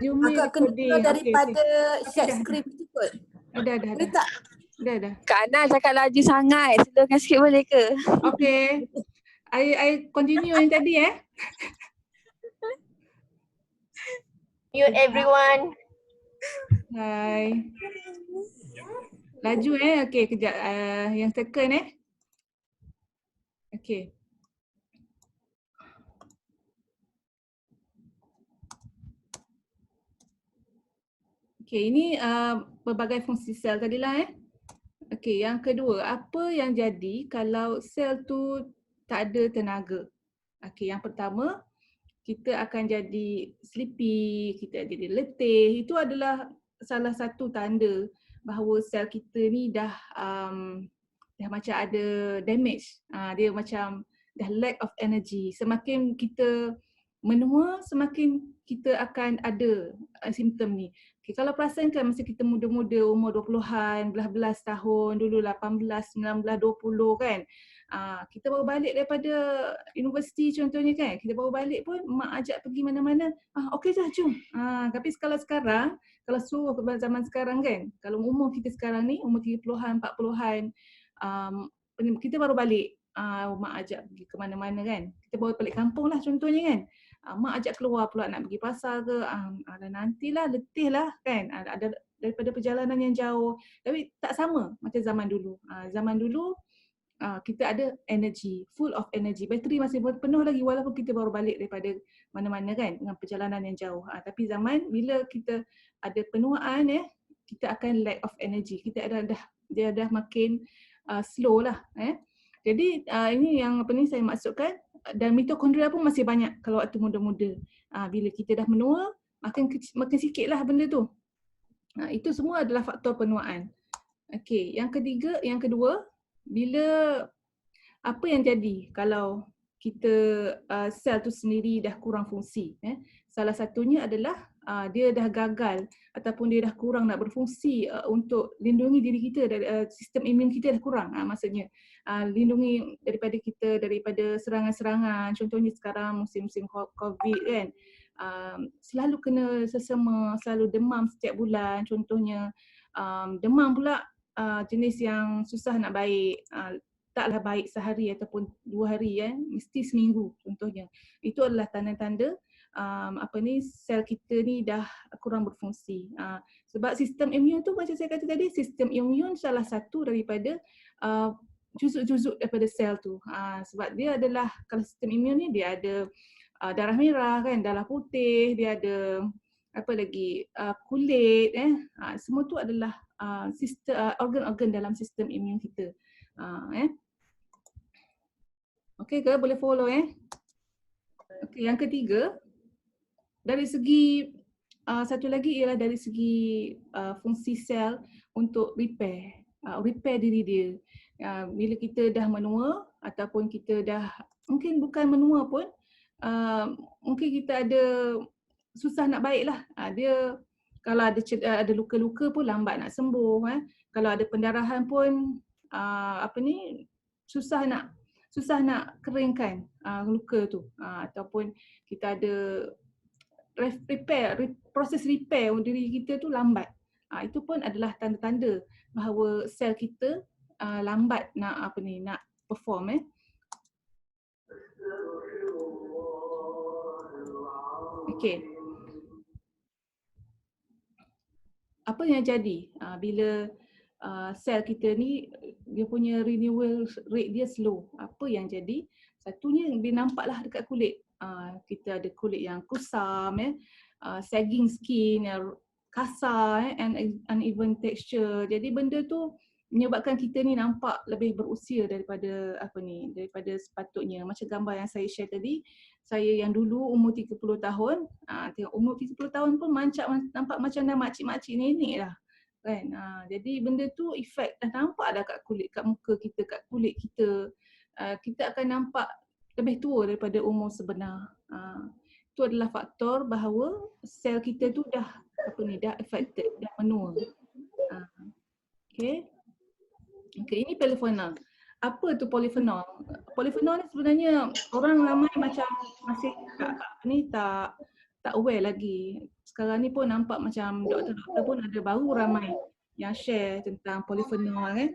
Zoom ni Akak kena recording. keluar daripada Okay, share dah. screen tu kot. Dah. Boleh tak? Dah. Kak Ana cakap laju sangat. Slowkan sikit boleh ke? Okay. I continue yang tadi Mute everyone. Hai. Laju Okay, kejap. Yang second Okay. Okay, ini pelbagai fungsi sel tadilah Okay, yang kedua, apa yang jadi kalau sel tu tak ada tenaga? Okay, yang pertama, kita akan jadi sleepy, kita jadi letih. Itu adalah salah satu tanda bahawa sel kita ni dah macam ada damage. Dia macam dah lack of energy. Semakin kita menua, semakin kita akan ada simptom ni. Okay, kalau perasan kan masa kita muda-muda, umur 20-an, belas-belas tahun, dulu 18, 19, 20 kan. Kita baru balik daripada universiti contohnya kan. Kita baru balik pun mak ajak pergi mana-mana. Okey dah jom. Tapi kalau sekarang, kalau suruh zaman sekarang kan, kalau umur kita sekarang ni, umur 30-an, 40-an, kita baru balik. Mak ajak pergi ke mana-mana kan. Kita baru balik kampung lah contohnya kan. Mak ajak keluar pula nak pergi pasar ke, nantilah letih lah kan, ada daripada perjalanan yang jauh. Tapi tak sama macam zaman dulu. Zaman dulu kita ada energy, full of energy, bateri masih penuh lagi walaupun kita baru balik daripada mana-mana kan dengan perjalanan yang jauh. Tapi zaman bila kita ada penuaan kita akan lack of energy, kita dia dah makin slow lah Jadi ini yang saya maksudkan. Dan mitokondria pun masih banyak kalau waktu muda-muda. Bila kita dah menua, makin sikit lah benda tu. Itu semua adalah faktor penuaan. Okey, yang kedua, bila apa yang jadi kalau kita sel tu sendiri dah kurang fungsi. Salah satunya adalah dia dah gagal ataupun dia dah kurang nak berfungsi untuk lindungi diri kita dari sistem imun kita dah kurang. Maksudnya lindungi daripada serangan-serangan. Contohnya sekarang musim-musim COVID kan. Selalu kena sesama, selalu demam setiap bulan contohnya. Demam pula jenis yang susah nak baik. Taklah baik sehari ataupun 2 hari mesti seminggu contohnya. Itu adalah tanda-tanda sel kita ni dah kurang berfungsi. Sebab sistem imun tu macam saya kata tadi, sistem imun salah satu daripada juzuk-juzuk daripada sel tu. Sebab dia adalah, kalau sistem imun ni dia ada darah merah kan, darah putih, dia ada apa lagi, kulit semua tu adalah sistem organ-organ dalam sistem imun kita. Okey ke, boleh follow Okey, yang ketiga, dari segi satu lagi ialah dari segi fungsi sel untuk repair diri dia. Bila kita dah menua ataupun kita dah, mungkin bukan menua pun, mungkin kita ada susah nak baik lah. Dia kalau ada luka-luka pun lambat nak sembuh. Kalau ada pendarahan pun susah nak keringkan luka tu. Ataupun kita ada proses repair diri kita tu lambat. Itu pun adalah tanda-tanda bahawa sel kita lambat nak perform. Okey. Apa yang jadi bila sel kita ni dia punya renewal rate dia slow? Apa yang jadi? Satunya dia nampaklah dekat kulit. Kita ada kulit yang kusam, sagging skin, kasar, and uneven texture. Jadi benda tu menyebabkan kita ni nampak lebih berusia daripada daripada sepatutnya. Macam gambar yang saya share tadi, saya yang dulu umur 30 tahun, tengok umur 30 tahun pun nampak macam dah makcik-makcik nenek dah. Kan? Jadi benda tu efek dah nampak dah kat kulit, kat muka kita, kat kulit kita. Kita akan nampak lebih tua daripada umur sebenar. Itu adalah faktor bahawa sel kita tu dah affected, dah menua. Okey. Ini polyphenol. Apa tu polyphenol? Polyphenol ni sebenarnya orang ramai macam masih tak tak aware lagi. Sekarang ni pun nampak macam doktor-doktor pun ada baru ramai yang share tentang polyphenol kan.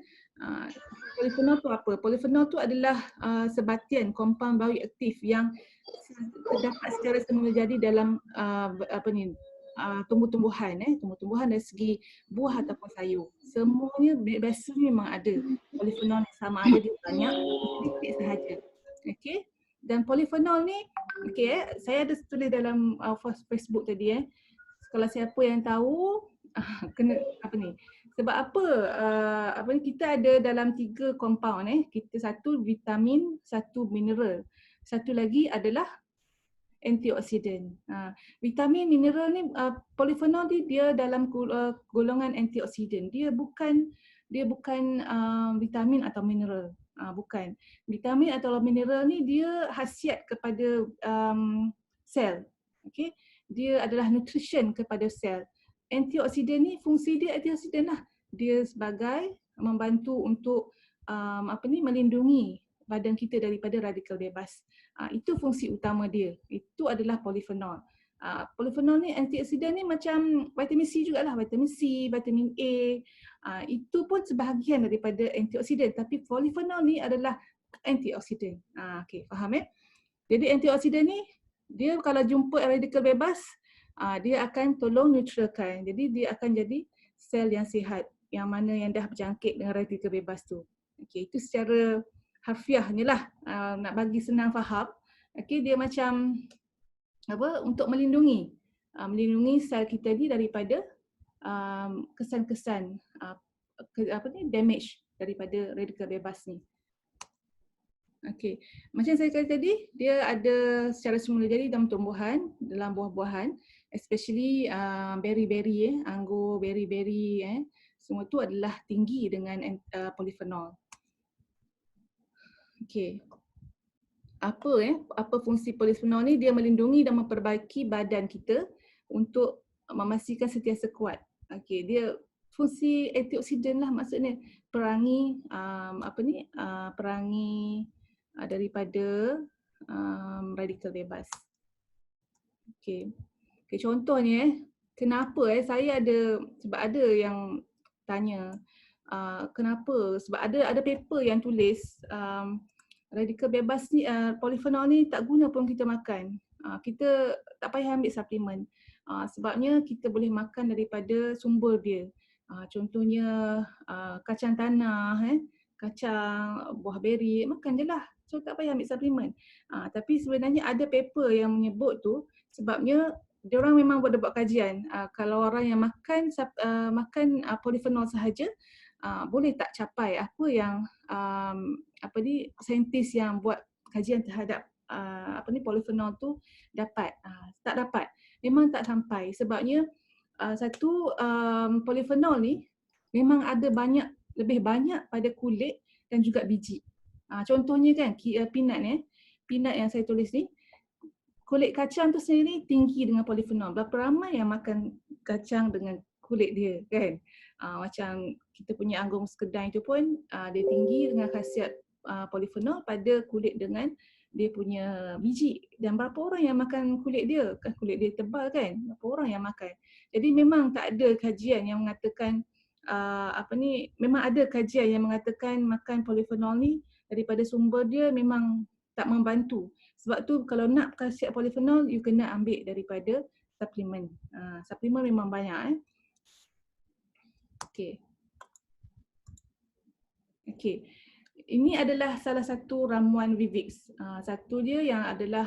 Polyphenol tu apa? Polyphenol tu adalah sebatian kompaun bioaktif yang terdapat secara semula jadi dalam tumbuh-tumbuhan tumbuh-tumbuhan dari segi buah ataupun sayur. Semuanya biasanya memang ada polyphenol yang sama ada dia banyak sedikit sahaja. Okey. Dan polyphenol ni saya ada tulis dalam Facebook tadi kalau siapa yang tahu kena apa ni? Sebab apa ni kita ada dalam 3 compound kita satu vitamin, satu mineral. Satu lagi adalah antioksidan. Vitamin, mineral ni polyphenol ni dia dalam golongan antioksidan. Dia bukan vitamin atau mineral. Bukan. Vitamin atau mineral ni dia khasiat kepada sel. Okey. Dia adalah nutrition kepada sel. Antioksidan ni fungsi dia antioksidan lah. Dia sebagai membantu untuk melindungi badan kita daripada radikal bebas. Itu fungsi utama dia. Itu adalah polyphenol. Polyphenol ni antioksidan ni macam vitamin C jugalah, vitamin C, vitamin A. Itu pun sebahagian daripada antioksidan, tapi polyphenol ni adalah antioksidan. Okey, faham Jadi antioksidan ni dia kalau jumpa radikal bebas, dia akan tolong neutralkan. Jadi dia akan jadi sel yang sihat, yang mana yang dah berjangkit dengan radikal bebas tu. Okey, itu secara harfiah ni lah, nak bagi senang faham. Okey, dia macam untuk melindungi sel kita ni daripada kesan-kesan damage daripada radikal bebas ni. Okey, macam saya kata tadi, dia ada secara semula jadi dalam tumbuhan, dalam buah-buahan, especially berry-berry, anggur, berry-berry, semua tu adalah tinggi dengan polyphenol. Okey. Apa fungsi polyphenol ni? Dia melindungi dan memperbaiki badan kita untuk memastikan sentiasa kuat. Okey, dia fungsi antioksidan lah, maksudnya perangi perangi daripada radikal bebas. Okey. Okey, contohnya kenapa saya sebab ada yang tanya kenapa, sebab ada paper yang tulis radikal bebas ni, polyphenol ni tak guna pun kita makan. Kita tak payah ambil suplemen. Sebabnya kita boleh makan daripada sumber dia. Contohnya kacang tanah, kacang, buah beri, makan je lah. So tak payah ambil suplemen. Tapi sebenarnya ada paper yang menyebut tu sebabnya diorang memang buat kajian. Kalau orang yang makan polyphenol sahaja, boleh tak capai apa yang saintis yang buat kajian terhadap polyphenol tu dapat. Tak dapat. Memang tak sampai sebabnya polyphenol ni memang ada lebih banyak pada kulit dan juga biji. Contohnya kan peanut yang saya tulis ni, kulit kacang tu sendiri tinggi dengan polyphenol. Berapa ramai yang makan kacang dengan kulit dia kan? Macam kita punya anggur sekedai tu pun dia tinggi dengan khasiat polyphenol pada kulit dengan dia punya biji. Dan berapa orang yang makan kulit dia? Kan kulit dia tebal kan? Berapa orang yang makan? Jadi memang tak ada kajian yang mengatakan memang ada kajian yang mengatakan makan polyphenol ni daripada sumber dia memang tak membantu. Sebab tu kalau nak khasiat polyphenol, you kena ambil daripada suplemen. Suplemen memang banyak Okey. Ini adalah salah satu ramuan Vivix. Satu dia yang adalah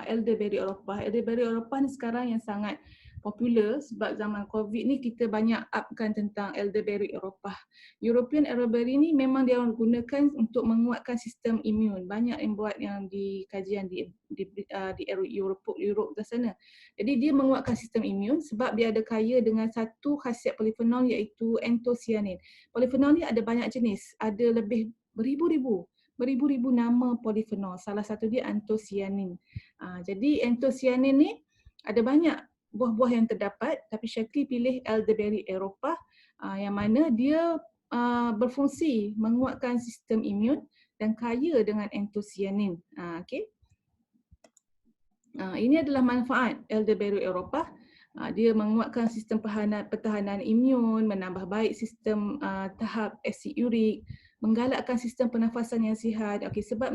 elderberry Eropah. Elderberry Eropah ni sekarang yang sangat popular sebab zaman COVID ni kita banyak upkan tentang elderberry Eropah. European elderberry ni memang dia orang gunakan untuk menguatkan sistem imun. Banyak yang buat yang di kajian di Europe ke sana. Jadi dia menguatkan sistem imun sebab dia ada kaya dengan satu khasiat polyphenol iaitu anthocyanin. Polyphenol ni ada banyak jenis, ada lebih beribu-ribu nama polyphenol. Salah satu dia anthocyanin. Jadi anthocyanin ni ada banyak buah-buah yang terdapat, tapi Syakri pilih elderberry Eropah yang mana dia berfungsi menguatkan sistem imun dan kaya dengan anthocyanin. Okey. Ini adalah manfaat elderberry Eropah. Dia menguatkan sistem pertahanan imun, menambah baik sistem tahap asid urik, menggalakkan sistem pernafasan yang sihat. Okey, sebab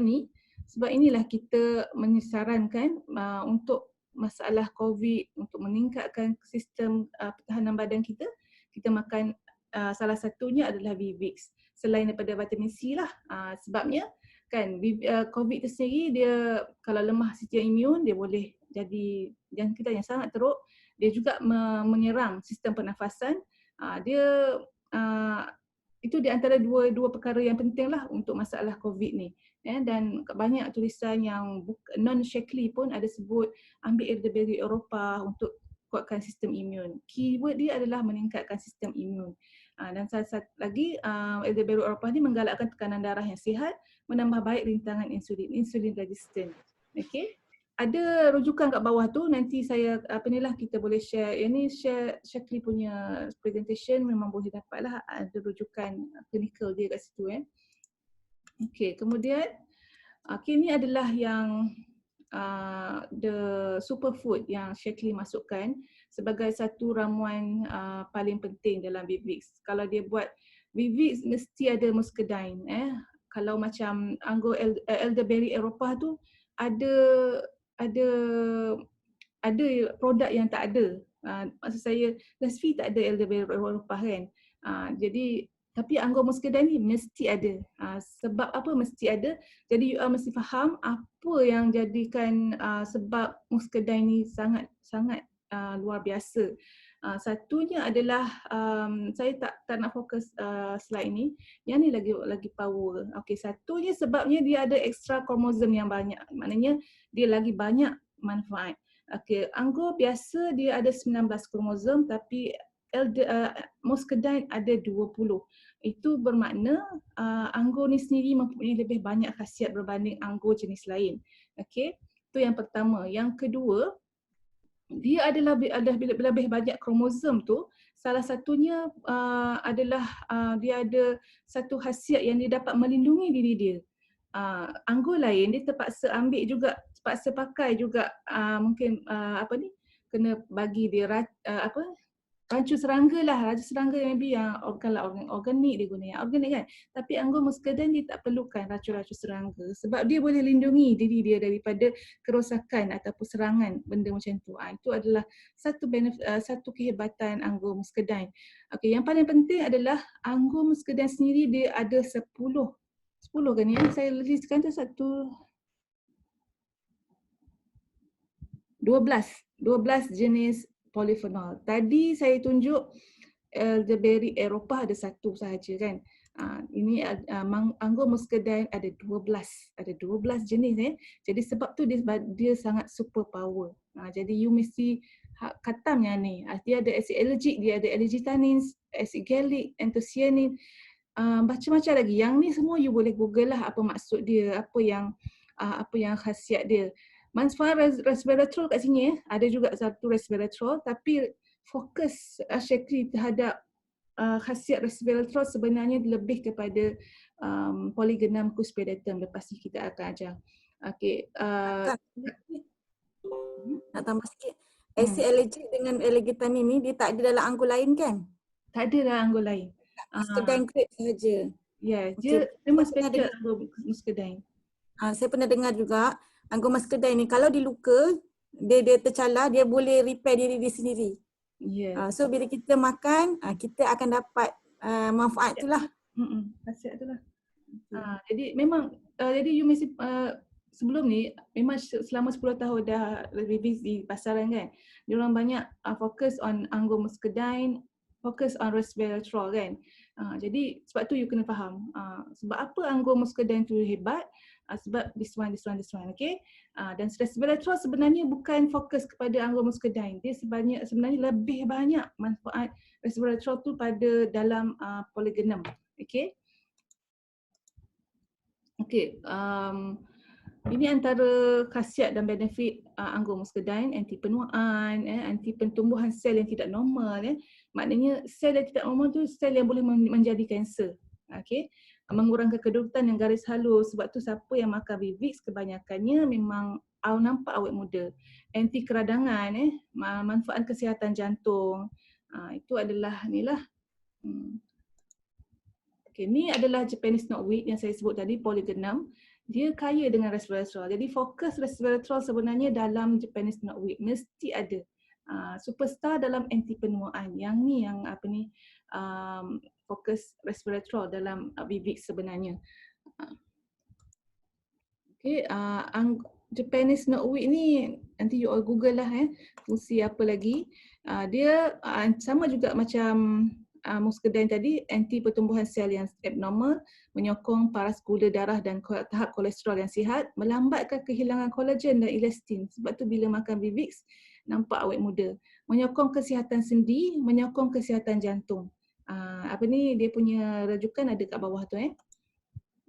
inilah kita menyarankan untuk masalah COVID, untuk meningkatkan sistem pertahanan badan kita makan salah satunya adalah BVIX. Selain daripada vitamin C lah, sebabnya kan COVID itu sendiri dia kalau lemah sistem imun dia boleh jadi jangkitan yang sangat teruk. Dia juga menyerang sistem pernafasan. Dia itu di antara dua perkara yang penting lah untuk masalah COVID ni. Dan banyak tulisan yang non-shakily pun ada sebut ambil elderberry Eropah untuk kuatkan sistem imun. Keyword dia adalah meningkatkan sistem imun. Dan satu lagi, elderberry Eropah ni menggalakkan tekanan darah yang sihat, menambah baik rintangan insulin resistant. Okey. Ada rujukan kat bawah tu, nanti saya kita boleh share. Yang ni share Shaklee punya presentation, memang boleh dapatlah ada rujukan klinikal dia kat situ. Okey, kemudian ni adalah yang the superfood yang Shaklee masukkan sebagai satu ramuan paling penting dalam BVIX. Kalau dia buat BVIX mesti ada muscadine. Kalau macam anggur elderberry Eropah tu ada produk yang tak ada. Maksud saya Nesfi tak ada elderberry Eropah kan. Jadi tapi anggur muscadine ni mesti ada. Sebab apa mesti ada? Jadi you mesti faham apa yang jadikan sebab muscadine ni sangat luar biasa. Satunya adalah saya tak nak fokus slide ni. Yang ni lagi power. Okey, satunya sebabnya dia ada extra kromosom yang banyak. Maknanya dia lagi banyak manfaat. Okey, anggur biasa dia ada 19 kromosom tapi muscadine ada 20. Itu bermakna anggur ni sendiri mempunyai lebih banyak khasiat berbanding anggur jenis lain. Okey, itu yang pertama. Yang kedua, dia adalah lebih banyak kromosom tu, salah satunya adalah dia ada satu khasiat yang dia dapat melindungi diri dia. Anggur lain dia terpaksa ambil juga, terpaksa pakai juga mungkin kena bagi dia rancu serangga lah, rancu serangga maybe yang organik dia guna yang organik kan. Tapi anggur muscadine dia tak perlukan rancu-rancu serangga sebab dia boleh lindungi diri dia daripada kerosakan ataupun serangan benda macam tu. Itu adalah satu kehebatan anggur muscadine. Okey, yang paling penting adalah anggur muscadine sendiri dia ada 10 kan ya? Saya listkan tu 12 jenis polifenol. Tadi saya tunjuk elderberry Eropah ada satu sahaja kan. Ini anggur muscadine ada 12 jenis. Jadi sebab tu dia sangat super power. Jadi you mesti khatam yang ni. Dia ada asid allergic, dia ada allergy tannins, asid gallic, anthocyanin, macam-macam lagi. Yang ni semua you boleh google lah apa maksud dia, apa yang khasiat dia. Manfaat resveratrol kat sini ada juga satu resveratrol, tapi fokus Shaklee terhadap khasiat resveratrol sebenarnya lebih kepada polygenum cuspidum. Lepas ni kita akan ajar. Okey. Nak tambah sikit. Asid allergic dengan L-glutamine ni dia tak ada dalam anggur lain kan? Tak ada dalam anggur lain. Muscadine grape sahaja. Ya, dia memang special anggur muscadine. Saya pernah dengar juga anggur muscadine ni kalau dia luka, dia tercalar, dia boleh repair diri dia sendiri. Ya. So bila kita makan, kita akan dapat manfaat tu lah. Khasiat tu lah. Jadi memang jadi you mesti sebelum ni memang selama 10 tahun dah release di pasaran kan. Diorang banyak fokus on anggur muscadine, fokus on resveratrol kan. Jadi sebab tu you kena faham. Sebab apa anggur muscadine tu hebat? Sebab this one, okay? Dan resveratrol sebenarnya bukan fokus kepada anggur muscadine. Dia sebenarnya lebih banyak manfaat resveratrol tu pada dalam polygenum, okay? Okay, ini antara khasiat dan benefit anggur muscadine, anti penuaan, anti pertumbuhan sel yang tidak normal. Maknanya sel yang tidak normal tu sel yang boleh menjadi kanser. Okay. mengurangkan kedudukan yang garis halus. Sebab tu siapa yang makan Vivix kebanyakannya memang nampak awet muda. Anti keradangan, manfaat kesihatan jantung. Itu adalah inilah. Okay, ni adalah Japanese knotweed yang saya sebut tadi, polygonum. Dia kaya dengan resveratrol. Jadi fokus resveratrol sebenarnya dalam Japanese knotweed mesti ada. Superstar dalam anti penuaan. Yang ni yang fokus resveratrol dalam Vivix sebenarnya. Okay, Japanese knotweed ni nanti you all google lah fungsi apa lagi. Dia sama juga macam muscadine tadi, anti pertumbuhan sel yang abnormal, menyokong paras gula darah dan tahap kolesterol yang sihat, melambatkan kehilangan kolagen dan elastin. Sebab tu bila makan Vivix nampak awet muda. Menyokong kesihatan sendi, menyokong kesihatan jantung. Dia punya rujukan ada kat bawah tu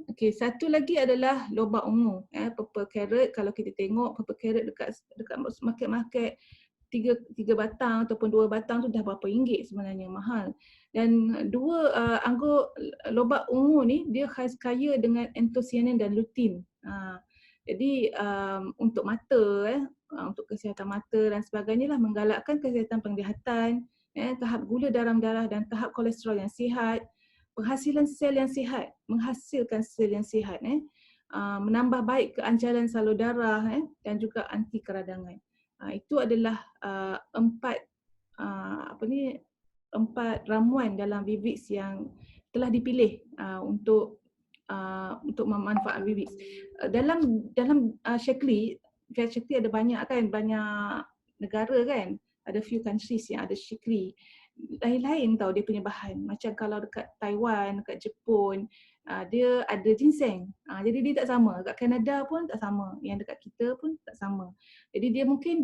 Okey, satu lagi adalah lobak ungu. Purple carrot, kalau kita tengok purple carrot dekat market-market 3 batang ataupun 2 batang tu dah berapa ringgit sebenarnya, mahal. Dan anggur lobak ungu ni dia kaya dengan anthocyanin dan lutein. Jadi untuk mata untuk kesihatan mata dan sebagainya lah, menggalakkan kesihatan penglihatan, tahap gula dalam darah dan tahap kolesterol yang sihat, menghasilkan sel yang sihat, menambah baik keancaran salur darah dan juga anti keradangan. Itu adalah 4 ramuan dalam Vivix yang telah dipilih untuk memanfaatkan Vivix. Dalam Shaklee ada banyak negara kan, ada few countries yang ada Shaklee. Lain-lain tau dia punya bahan. Macam kalau dekat Taiwan, dekat Jepun, dia ada ginseng. Jadi dia tak sama. Dekat Kanada pun tak sama. Yang dekat kita pun tak sama. Jadi dia mungkin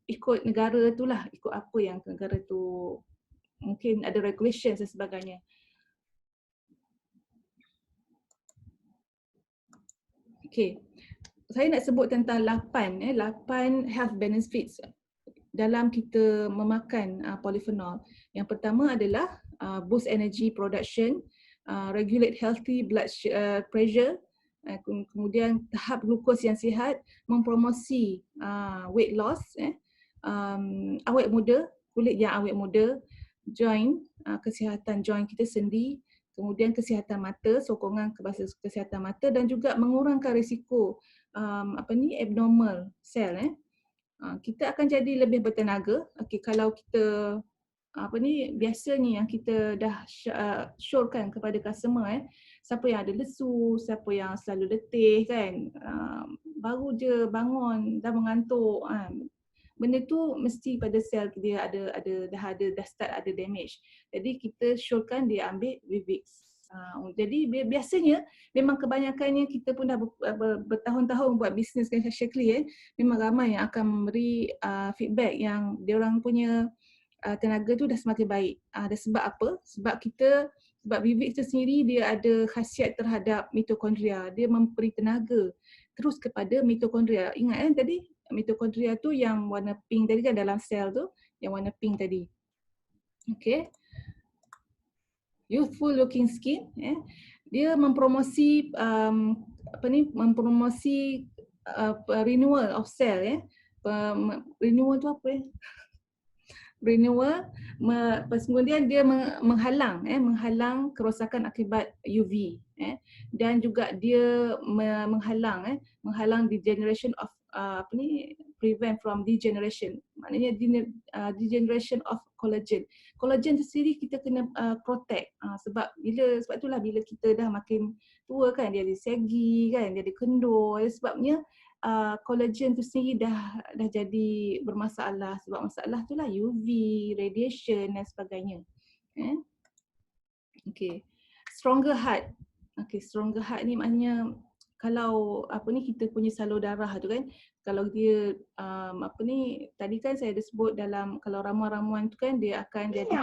ikut negara tu lah, ikut apa yang negara tu mungkin ada regulations dan sebagainya. Okay. Saya nak sebut tentang 8 health benefits dalam kita memakan polyphenol. Yang pertama adalah boost energy production, regulate healthy blood pressure, kemudian tahap glukos yang sihat, mempromosi weight loss, awet muda, kulit yang awet muda, joint, kesihatan joint kita sendi, kemudian kesihatan mata, sokongan kepada kesihatan mata dan juga mengurangkan risiko abnormal sel. Kita akan jadi lebih bertenaga. Okay, kalau kita biasanya yang kita dah syorkan kepada customer, siapa yang ada lesu, siapa yang selalu letih kan, baru je bangun dah mengantuk, benda tu mesti pada sel dia dah start ada damage. Jadi kita syorkan dia ambil Vivix. Jadi biasanya memang kebanyakannya kita pun dah bertahun-tahun buat bisnes dengan Shaklee, memang ramai yang akan memberi feedback yang diorang punya tenaga tu dah semakin baik. Sebab apa? Sebab Vivix tu sendiri dia ada khasiat terhadap mitokondria. Dia memberi tenaga terus kepada mitokondria. Ingat tadi mitokondria tu yang warna pink tadi kan, dalam sel tu yang warna pink tadi. Okay. Youthful looking skin, dia mempromosi renewal of cell, renewal tu apa renewal, kemudian dia menghalang kerosakan akibat UV, dan juga dia menghalang degeneration of prevent from degeneration, maknanya degeneration of collagen. Collagen tu sendiri kita kena protect, sebab itulah bila kita dah makin tua kan, dia ada segi kan, dia ada kendur, sebabnya collagen tu sendiri dah jadi bermasalah. Sebab masalah tu lah UV, radiation dan sebagainya. Okay. Stronger heart. Okay, stronger heart ni maknanya kalau kita punya salur darah tu kan, kalau dia tadi kan saya ada sebut dalam, kalau ramuan-ramuan tu kan dia akan jadi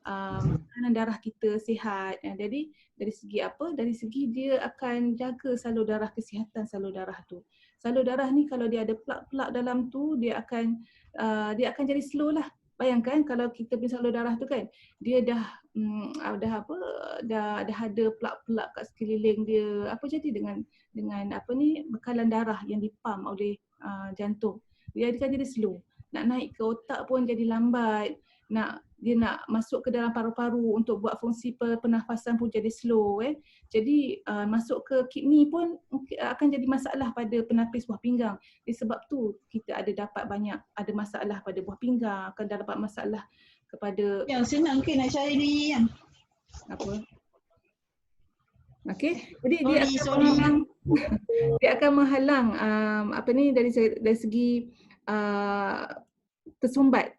tekanan darah kita sihat. Jadi dari segi apa? Dari segi dia akan jaga salur darah, kesihatan salur darah tu. Salur darah ni kalau dia ada plak-plak dalam tu, dia akan jadi slow lah. bayangkan kalau kita punya salur darah tu kan, dia dah dah ada plak-plak kat sekeliling dia. Apa jadi dengan apa ni, bekalan darah yang dipam oleh jantung. Dia akan jadi slow. Nak naik ke otak pun jadi lambat. Dia nak masuk ke dalam paru-paru untuk buat fungsi pernafasan pun jadi slow. Jadi masuk ke kidney pun akan jadi masalah pada penapis buah pinggang. Sebab tu kita ada masalah pada buah pinggang, akan dapat masalah kepada Yang senang ke nak cari ni yang. apa. Okey. Jadi Sorry. dia akan menghalang apa ni dari segi tersumbat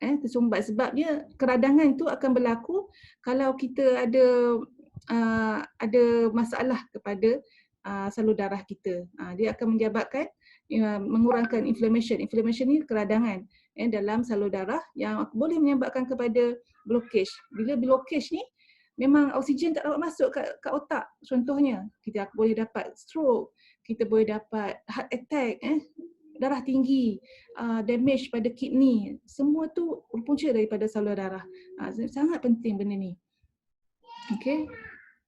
sebabnya keradangan tu akan berlaku kalau kita ada masalah kepada salur darah kita. Dia akan menyebabkan mengurangkan inflammation. Inflammation ni keradangan dalam salur darah yang boleh menyebabkan kepada blockage. Bila blockage ni memang oksigen tak dapat masuk kat otak. Contohnya, kita boleh dapat stroke, kita boleh dapat heart attack, darah tinggi, damage pada kidney. Semua tu berpunca daripada salur darah. Sangat penting benda ni. Okay.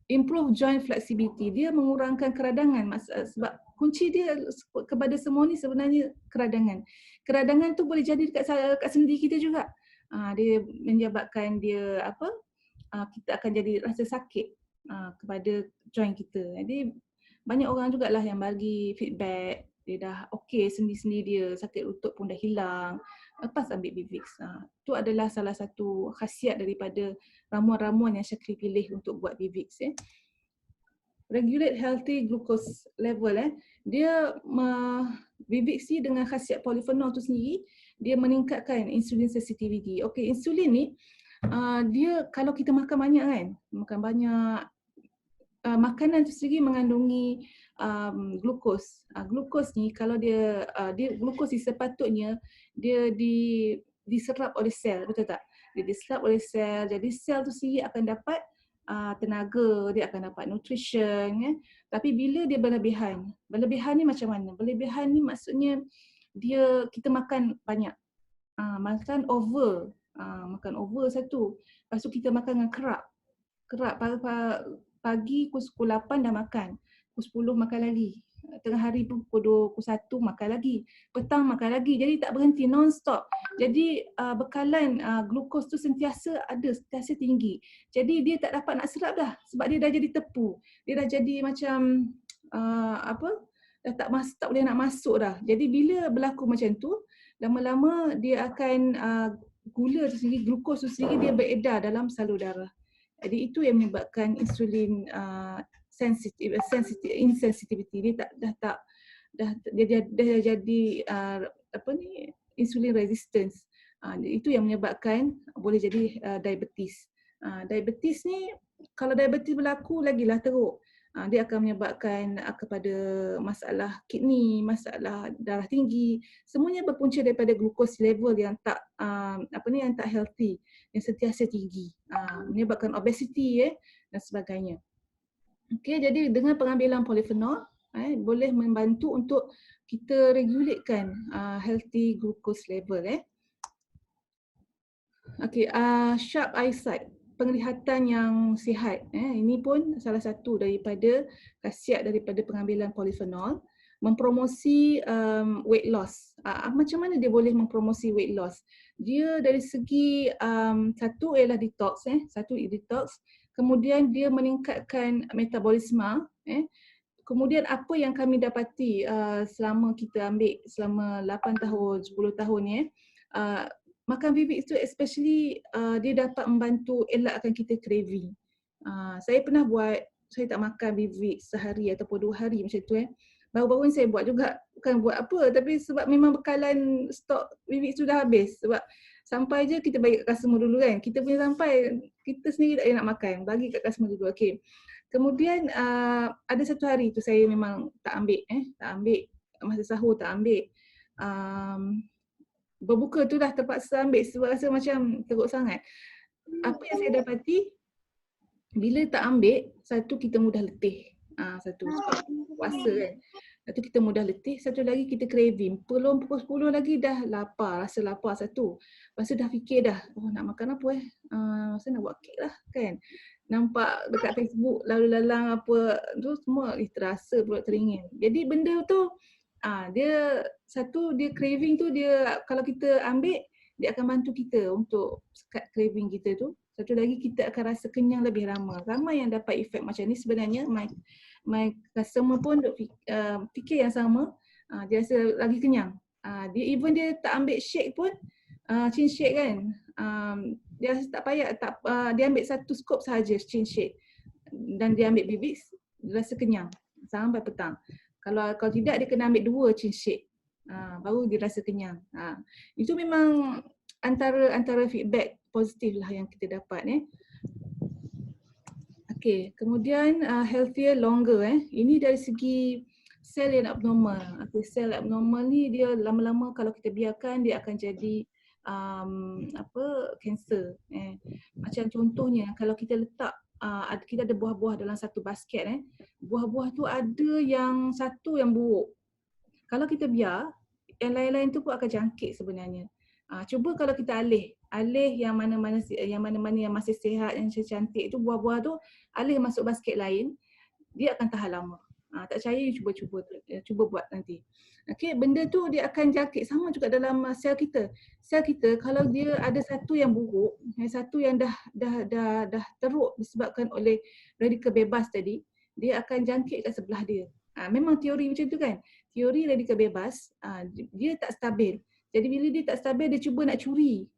Improve joint flexibility. Dia mengurangkan keradangan sebab kunci dia kepada semua ni sebenarnya keradangan. Keradangan tu boleh jadi dekat sendi kita juga. Dia menyebabkan dia kita akan jadi rasa sakit kepada joint kita. Jadi banyak orang jugalah yang bagi feedback, dia dah okey sendi-sendi dia, sakit lutut pun dah hilang lepas ambil Bivix. Itu adalah salah satu khasiat daripada ramuan-ramuan yang Syakri pilih untuk buat Bivix. Regulate healthy glucose level. Dia Bivix ni dengan khasiat polyphenol tu sendiri, dia meningkatkan insulin sensitivity. Okey, insulin ni dia kalau kita makan banyak kan, makanan tu sendiri mengandungi glukos. Glukos ni kalau dia glukos ni sepatutnya dia diserap oleh sel, betul tak? Dia diserap oleh sel, jadi sel tu sendiri akan dapat tenaga, dia akan dapat nutrition. Tapi bila dia berlebihan ni macam mana? Berlebihan ni maksudnya kita makan banyak, makan over satu. Lepas tu kita makan dengan kerap pagi pukul 8 dah makan, pukul 10 makan lagi, tengah hari pukul 1 makan lagi, petang makan lagi. Jadi tak berhenti, non-stop. Jadi bekalan glukos tu sentiasa tinggi. Jadi dia tak dapat nak serap dah sebab dia dah jadi tepu. Dia dah jadi macam dah tak boleh nak masuk dah. Jadi bila berlaku macam tu, lama-lama dia akan gula tu sendiri, glukos tu sendiri dia beredar dalam salur darah. Jadi itu yang menyebabkan insulin insensitivity. Dia dah jadi insulin resistance. Itu yang menyebabkan boleh jadi diabetes. Diabetes ni kalau diabetes berlaku lagilah teruk. Dia akan menyebabkan kepada masalah kidney, masalah darah tinggi. Semuanya berpunca daripada glukos level yang tak yang tak healthy, yang sentiasa tinggi. Menyebabkan obesity dan sebagainya. Okey, jadi dengan pengambilan polyphenol boleh membantu untuk kita regulatekan healthy glucose level. Okey, sharp eyesight, penglihatan yang sihat. Ini pun salah satu daripada khasiat daripada pengambilan polyphenol. Mempromosi weight loss. Macam mana dia boleh mempromosi weight loss? Dia dari segi satu ialah detox, detox. Kemudian dia meningkatkan metabolisme. Kemudian apa yang kami dapati selama kita ambil selama 8 tahun, 10 tahun ni, makan Bivix tu especially dia dapat membantu elakkan kita craving. Saya pernah buat, saya tak makan Bivix sehari ataupun 2 hari macam tu. Baru-baru ni saya buat juga, bukan buat apa, tapi sebab memang bekalan stok Bivix tu dah habis. Sebab sampai je kita bagi kat customer dulu kan. Kita punya sampai, kita sendiri tak boleh nak makan, bagi kat customer dulu. Okay. Kemudian ada satu hari tu saya memang tak ambil, masa sahur tak ambil. Berbuka tu dah terpaksa ambil sebab rasa macam teruk sangat. Apa yang saya dapati, bila tak ambil, satu kita mudah letih. Satu sebab puasa kan. Satu kita mudah letih, satu lagi kita craving. Pukul 10 lagi dah lapar, rasa lapar satu. Lepas tu dah fikir dah, oh nak makan apa rasa nak buat kek lah kan. Nampak dekat Facebook lalu lalang apa tu semua terasa perut teringin. Jadi benda tu dia satu, dia craving tu dia kalau kita ambil dia akan bantu kita untuk sekat craving kita tu. Satu lagi kita akan rasa kenyang lebih lama. Ramai yang dapat efek macam ni sebenarnya. My customer pun fikir yang sama. Dia rasa lagi kenyang. Dia tak ambil shake pun, chin shake kan. Dia rasa tak payah, dia ambil satu scoop sahaja chin shake. Dan dia ambil Bibix, dia rasa kenyang sampai petang. Kalau tidak dia kena ambil 2 chin shake. Baru dia rasa kenyang. Itu memang antara feedback positif lah yang kita dapat. Okay, kemudian healthier longer. Ini dari segi sel yang abnormal. Sel abnormal ni dia lama-lama kalau kita biarkan dia akan jadi kanser. Macam contohnya kalau kita letak kita ada buah-buah dalam satu basket. Buah-buah tu ada yang satu yang buruk. Kalau kita biar, yang lain-lain tu pun akan jangkit sebenarnya. Cuba kalau kita alih yang mana-mana yang masih sihat, yang cantik tu, buah-buah tu alih masuk basket lain, dia akan tahan lama. Tak percaya, cuba buat nanti. Okey, benda tu dia akan jangkit sama juga dalam sel kita. Sel kita kalau dia ada satu yang buruk, satu yang dah teruk disebabkan oleh radikal bebas tadi, dia akan jangkit kat sebelah dia. Memang teori macam tu kan. Teori radikal bebas, dia tak stabil. Jadi bila dia tak stabil, dia cuba nak curi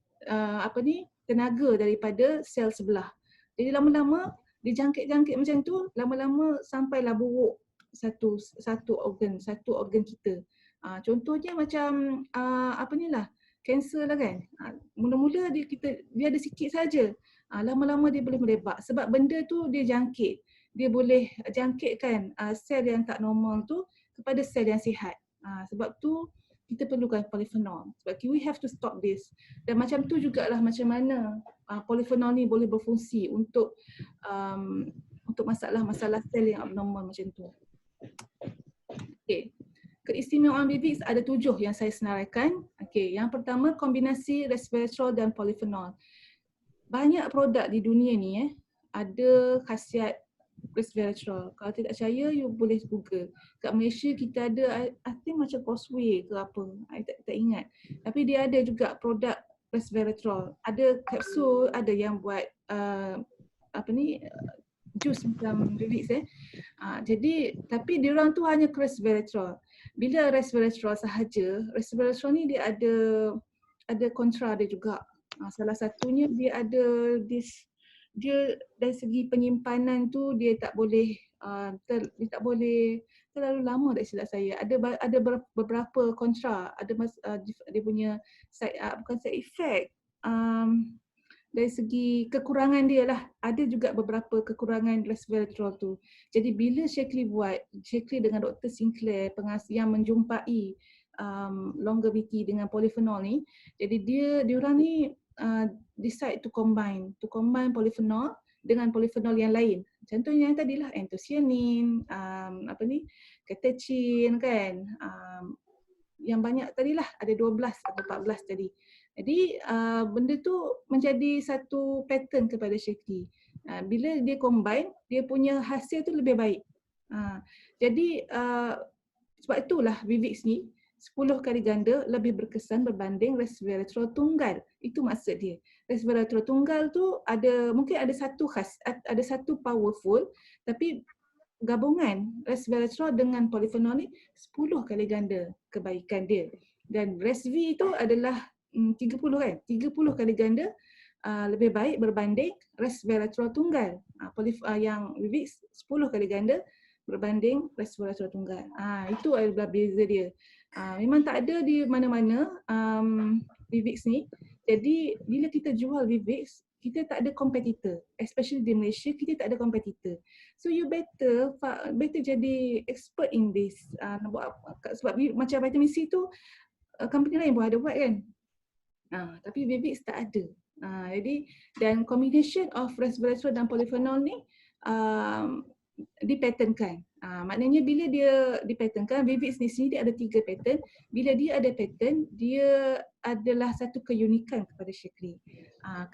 tenaga daripada sel sebelah. Jadi lama-lama dia jangkit macam tu, lama-lama sampailah buruk satu organ kita. Contohnya macam kanser lah kan. Mula-mula dia ada sikit saja. Lama-lama dia boleh merebak sebab benda tu dia jangkit. Dia boleh jangkitkan sel yang tak normal tu kepada sel yang sihat. Sebab tu kita perlukan polyphenol. Sebab we have to stop this. Dan macam tu jugalah macam mana polyphenol ni boleh berfungsi untuk masalah-masalah sel yang abnormal macam tu. Okay. Keistimewaan Bibix ada 7 yang saya senaraikan. Okay. Yang pertama, kombinasi resveratrol dan polyphenol. Banyak produk di dunia ni ada khasiat resveratrol. Kalau tidak percaya, you boleh Google. Kat Malaysia kita ada, I think macam Causeway ke apa, I tak ingat. Tapi dia ada juga produk resveratrol. Ada kapsul, ada yang buat jus macam Bibix. Jadi, tapi diorang tu hanya resveratrol. Bila resveratrol sahaja, resveratrol ni dia ada kontra dia juga. Salah satunya dia ada dia dari segi penyimpanan tu dia tak boleh terlalu lama, tak silap saya. Ada beberapa kontra, ada dia punya bukan side effect, dari segi kekurangan dia lah. Ada juga beberapa kekurangan resveratrol tu. Jadi bila Shaklee dengan Dr. Sinclair yang menjumpai longevity dengan polyphenol ni, jadi diorang ni decide to combine polyphenol dengan polyphenol yang lain. Contohnya yang tadilah anthocyanin, catechin kan. Yang banyak tadilah ada 12 atau 14 tadi. Jadi benda tu menjadi satu pattern kepada Shaklee. Bila dia combine, dia punya hasil tu lebih baik. Jadi sebab itulah Bibix ni 10 kali ganda lebih berkesan berbanding resveratrol tunggal. Itu maksud dia. Resveratrol tunggal tu mungkin ada satu powerful, tapi gabungan resveratrol dengan polyphenol ni 10 kali ganda kebaikan dia. Dan Resv itu adalah 30 kan? 30 kali ganda lebih baik berbanding resveratrol tunggal. Yang Bibix 10 kali ganda berbanding resveratrol tunggal. Itu adalah beza dia. Memang tak ada di mana-mana Bibix ni. Jadi bila kita jual Bibix, kita tak ada competitor. Especially di Malaysia, kita tak ada competitor. So you better jadi expert in this. Sebab macam vitamin C tu, company lain pun ada buat kan. Tapi Bibix tak ada. Jadi dan combination of resveratrol dan polyphenol ni dipatentkan. Maknanya bila dia dipatentkan, Vivix ni sendiri dia ada 3 patent. Bila dia ada patent, dia adalah satu keunikan kepada Shaklee.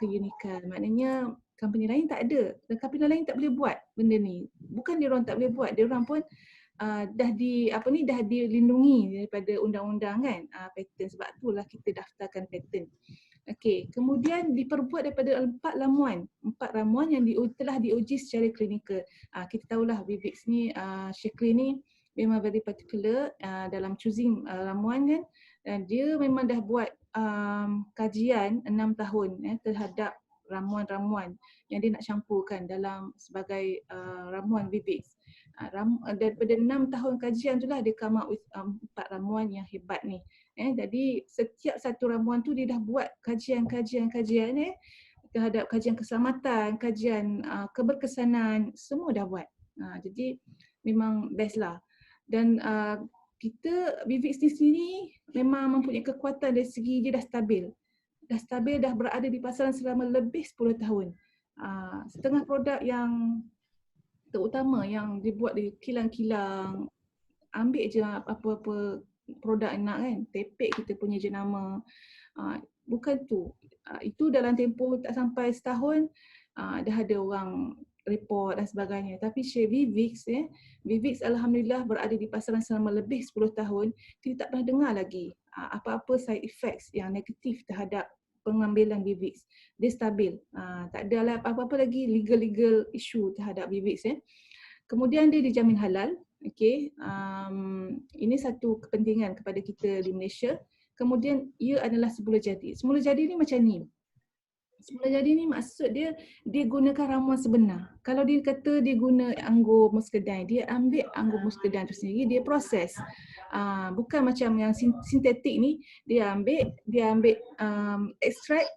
Keunikan maknanya company lain tak ada dan company lain tak boleh buat benda ni. Bukan dia orang tak boleh buat, dia orang pun dah dilindungi daripada undang-undang kan, patent. Sebab itulah kita daftarkan patent. Okey, kemudian diperbuat daripada 4 ramuan yang telah diuji secara klinikal. Kita tahulah Vivix ni, Shaklee ni memang very particular dalam choosing ramuan kan. Dan dia memang dah buat kajian 6 tahun terhadap ramuan-ramuan yang dia nak campurkan dalam sebagai ramuan Vivix. Daripada 6 tahun kajian itulah dia come up with 4 ramuan yang hebat ni. Jadi setiap satu ramuan tu dia dah buat kajian terhadap kajian keselamatan, kajian keberkesanan, semua dah buat. Jadi memang best lah. Dan kita Vivix ni sendiri memang mempunyai kekuatan dari segi dia dah stabil. Dah berada di pasaran selama lebih 10 tahun. Setengah produk yang terutama yang dibuat di kilang-kilang, ambil je apa-apa produk nak kan, tepek kita punya jenama. Bukan tu. Itu dalam tempoh tak sampai setahun dah ada orang report dan sebagainya. Tapi Vivix Vivix alhamdulillah berada di pasaran selama lebih 10 tahun. Kita tak pernah dengar lagi apa-apa side effects yang negatif terhadap pengambilan Vivix. Dia stabil. Tak ada lah apa-apa lagi legal issue terhadap Vivix. Kemudian dia dijamin halal. Okey, ini satu kepentingan kepada kita di Malaysia. Kemudian ia adalah semula jadi. Semula jadi ni macam ni. Semula jadi ni maksud dia gunakan ramuan sebenar. Kalau dia kata dia guna anggur muscadine, dia ambil anggur muscadine tu sendiri, dia proses. Bukan macam yang sintetik ni, dia ambil ekstrak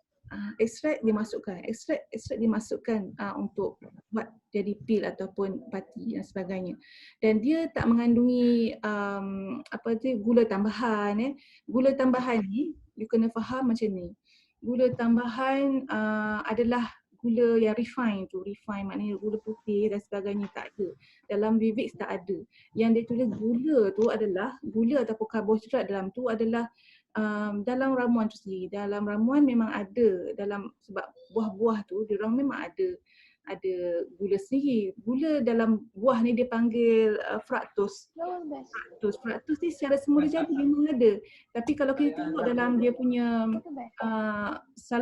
dimasukkan untuk buat jadi pil ataupun pati dan sebagainya. Dan dia tak mengandungi gula tambahan. Gula tambahan ni you kena faham macam ni. Gula tambahan adalah gula yang refine maknanya gula putih dan sebagainya tak ada. Dalam Vivix tak ada. Yang dia tulis gula tu adalah gula ataupun karbohidrat dalam tu adalah dalam ramuan tu sendiri. Dalam ramuan memang ada, sebab buah-buah tu diorang memang ada gula sendiri. Gula dalam buah ni dia panggil fructose. Fructose ni secara semula jadi memang ada. Tapi kalau kita tengok dalam dia punya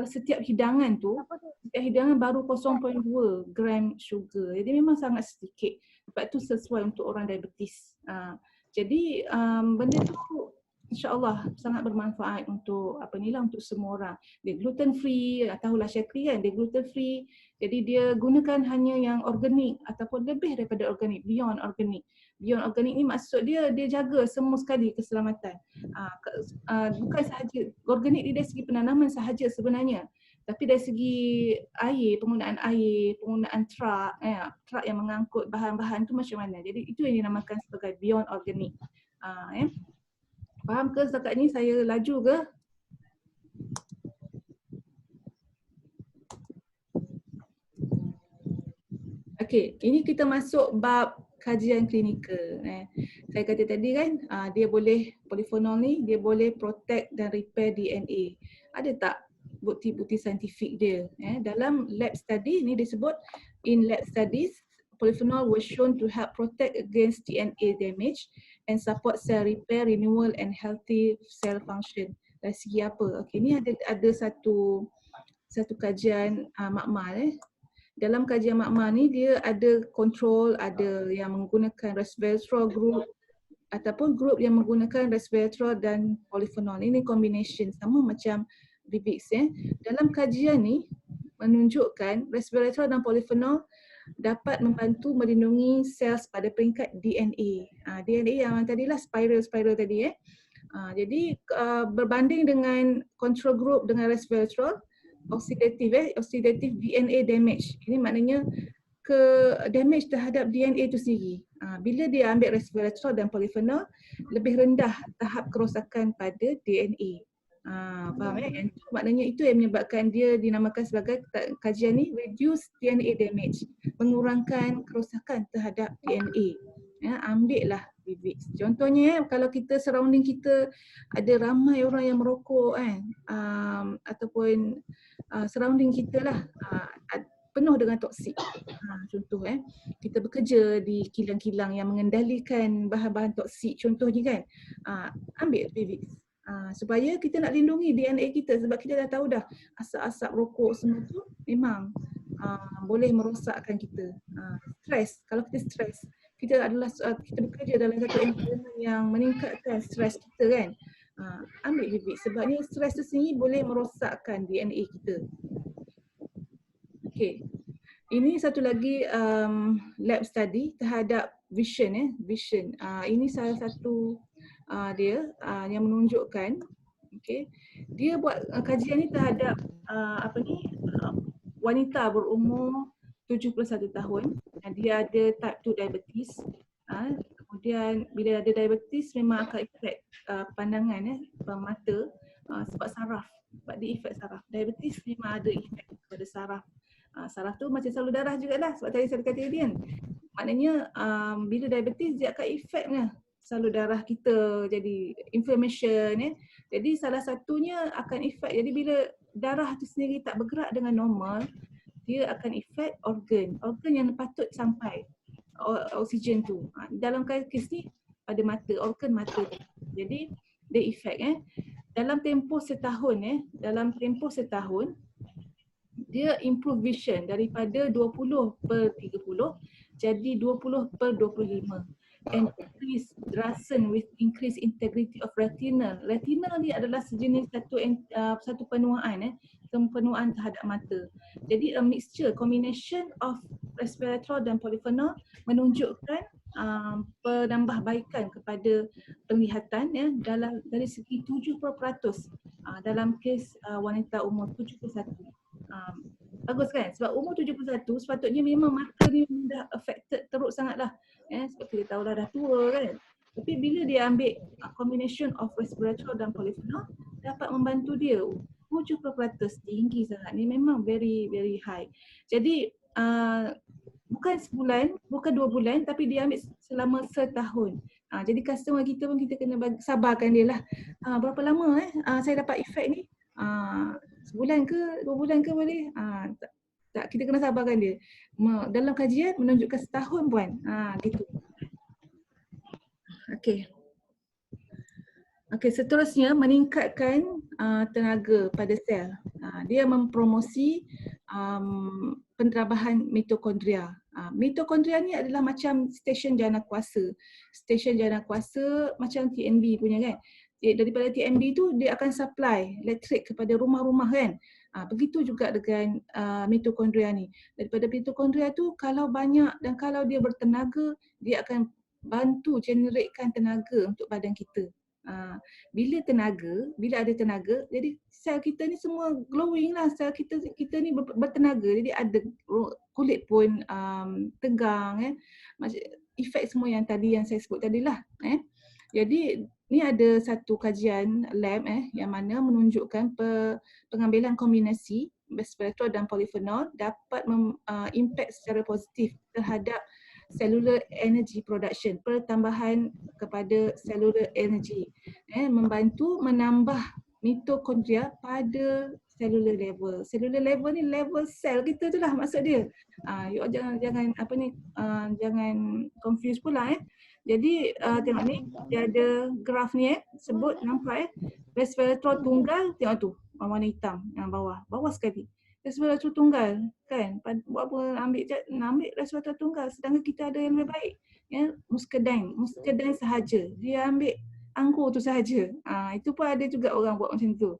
setiap hidangan tu, setiap hidangan baru 0.2 gram sugar. Jadi memang sangat sedikit. Sebab tu sesuai untuk orang diabetes. Jadi benda tu insya-Allah sangat bermanfaat untuk untuk semua orang. Dia gluten free, tahulah Shaklee kan, dia gluten free. Jadi dia gunakan hanya yang organik ataupun lebih daripada organik, beyond organik. Beyond organik ni maksud dia jaga semua sekali keselamatan. Bukan sahaja organik ni dari segi penanaman sahaja sebenarnya. Tapi dari segi penggunaan truk yang mengangkut bahan-bahan tu macam mana. Jadi itu yang dinamakan sebagai beyond organik. Faham ke setakat ni saya laju ke? Okey, ini kita masuk bab kajian klinikal. Saya kata tadi kan, dia boleh, polyphenol ni, dia boleh protect dan repair DNA. Ada tak bukti-bukti saintifik dia? Dalam lab study ni disebut, in lab studies, polyphenol was shown to help protect against DNA damage and support cell repair, renewal and healthy cell function. Dari segi apa? Okey, ni ada satu kajian makmal. Dalam kajian makmal ni dia ada control, ada yang menggunakan resveratrol group ataupun group yang menggunakan resveratrol dan polyphenol. Ini combination sama macam Vivix. Dalam kajian ni menunjukkan resveratrol dan polyphenol dapat membantu melindungi sel pada peringkat DNA. DNA yang tadilah spiral tadi. Jadi berbanding dengan control group dengan resveratrol, oxidative DNA damage. Ini maknanya damage terhadap DNA itu sendiri. Bila dia ambil resveratrol dan polyphenol, lebih rendah tahap kerosakan pada DNA. Faham ya? Maknanya itu yang menyebabkan dia dinamakan sebagai kajian ni reduce DNA damage. mengurangkan kerosakan terhadap DNA. Ya, ambillah Vivix. Contohnya kalau kita surrounding kita ada ramai orang yang merokok kan, ataupun surrounding kita lah penuh dengan toksik. Contoh kita bekerja di kilang-kilang yang mengendalikan bahan-bahan toksik contohnya kan, ambil Vivix. Supaya kita nak lindungi DNA kita sebab kita dah tahu dah asap-asap rokok semua tu memang boleh merosakkan kita. Stres, kalau kita stres, kita bekerja dalam satu environment yang meningkatkan stres kita kan. Ambil Vivix sebabnya stres tu sendiri boleh merosakkan DNA kita. Okey. Ini satu lagi lab study terhadap vision vision. Ini salah satu dia yang menunjukkan dia buat kajian ni terhadap wanita berumur 71 tahun. Dia ada type 2 diabetes. Kemudian bila ada diabetes memang akan efek pandangan mata sebab saraf, sebab dia efek saraf. Diabetes memang ada efek kepada saraf. Saraf tu macam salur darah jugalah sebab tadi saya kata dia kan. Maknanya bila diabetes dia akan efeknya salur darah kita jadi inflammation Jadi salah satunya akan efek. Jadi bila darah tu sendiri tak bergerak dengan normal, dia akan efek organ yang patut sampai oksigen tu. Dalam kes ni pada mata, organ mata. Jadi dia efek dalam tempoh setahun dia improve vision daripada 20/30 jadi 20/25 and increase Drasen with increased integrity of retinal. Retinal ni adalah sejenis satu penuaan penuaan terhadap mata. Jadi a mixture combination of resveratrol dan polyphenol menunjukkan penambahbaikan kepada penglihatan dari segi 70% dalam kes wanita umur 71. Bagus kan? Sebab umur 71 sepatutnya memang mata ni dah affected teruk sangatlah. Sebab kita tahu dah tua kan. Tapi bila dia ambil combination of resveratrol dan polyphenol dapat membantu dia. 70% tinggi sangat ni, memang very very high. Jadi bukan sebulan, bukan 2 bulan tapi dia ambil selama setahun. Jadi customer kita pun kita kena sabarkan dia lah. Berapa lama saya dapat efek ni? Sebulan ke 2 bulan ke boleh? Tak, kita kena sabarkan dia. Dalam kajian menunjukkan setahun puan. Gitu. Okey, seterusnya meningkatkan tenaga pada sel. Dia mempromosi penterabahan mitokondria. Mitokondria ni adalah macam stesen jana kuasa. Stesen jana kuasa macam TNB punya kan. Daripada TNB tu dia akan supply elektrik kepada rumah-rumah kan. Begitu juga dengan mitokondria ni. Daripada mitokondria tu kalau banyak dan kalau dia bertenaga, dia akan bantu generatekan tenaga untuk badan kita. Bila ada tenaga, jadi sel kita ni semua glowing lah. Sel kita ni bertenaga. Jadi ada kulit pun tegang macam efek semua yang saya sebut tadi lah. Jadi ni ada satu kajian lab yang mana menunjukkan pengambilan kombinasi resveratrol dan polyphenol dapat impact secara positif terhadap cellular energy production, pertambahan kepada cellular energy, membantu menambah mitokondria pada cellular level. Cellular level ni level sel kita tu lah maksud dia. You jangan confuse pula Jadi tengok ni, dia ada graf ni sebut nampak resveratrol tunggal, tengok tu warna hitam yang bawah sekali. Resveratrol tunggal kan, buat apa ambil resveratrol tunggal sedangkan kita ada yang lebih baik muscadine sahaja, dia ambil anggur tu sahaja. Itu pun ada juga orang buat macam tu.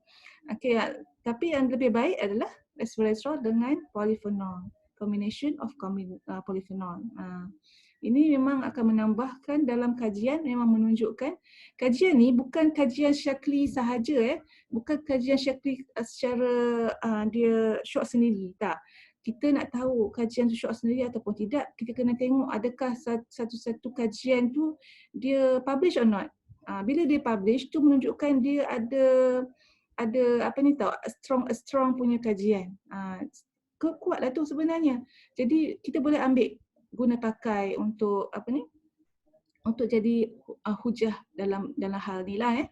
Tapi yang lebih baik adalah resveratrol dengan polyphenol, combination of polyphenol. Ini memang akan menambahkan dalam kajian, memang menunjukkan kajian ni bukan kajian syakli sahaja bukan kajian syakli secara dia short sendiri, tak. Kita nak tahu kajian tu short sendiri ataupun tidak, kita kena tengok adakah satu-satu kajian tu dia publish or not. Bila dia publish tu menunjukkan dia ada strong punya kajian. kuatlah tu sebenarnya. Jadi kita boleh ambil guna pakai untuk untuk jadi hujah dalam hal ni lah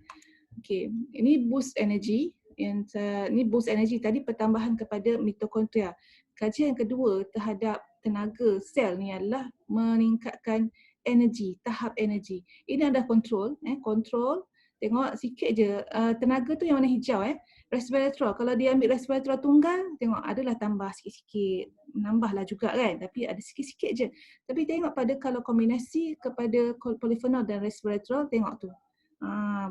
Okey, ini boost energy. Ini boost energy tadi pertambahan kepada mitokondria. Kajian yang kedua terhadap tenaga sel ni adalah meningkatkan energi, tahap energi. Ini ada kontrol, kontrol. Tengok sikit je tenaga tu yang warna hijau resveratrol. Kalau dia ambil resveratrol tunggal, tengok adalah tambah sikit-sikit. Menambahlah juga kan, tapi ada sikit-sikit je. Tapi tengok pada kalau kombinasi kepada polyphenol dan resveratrol, tengok tu.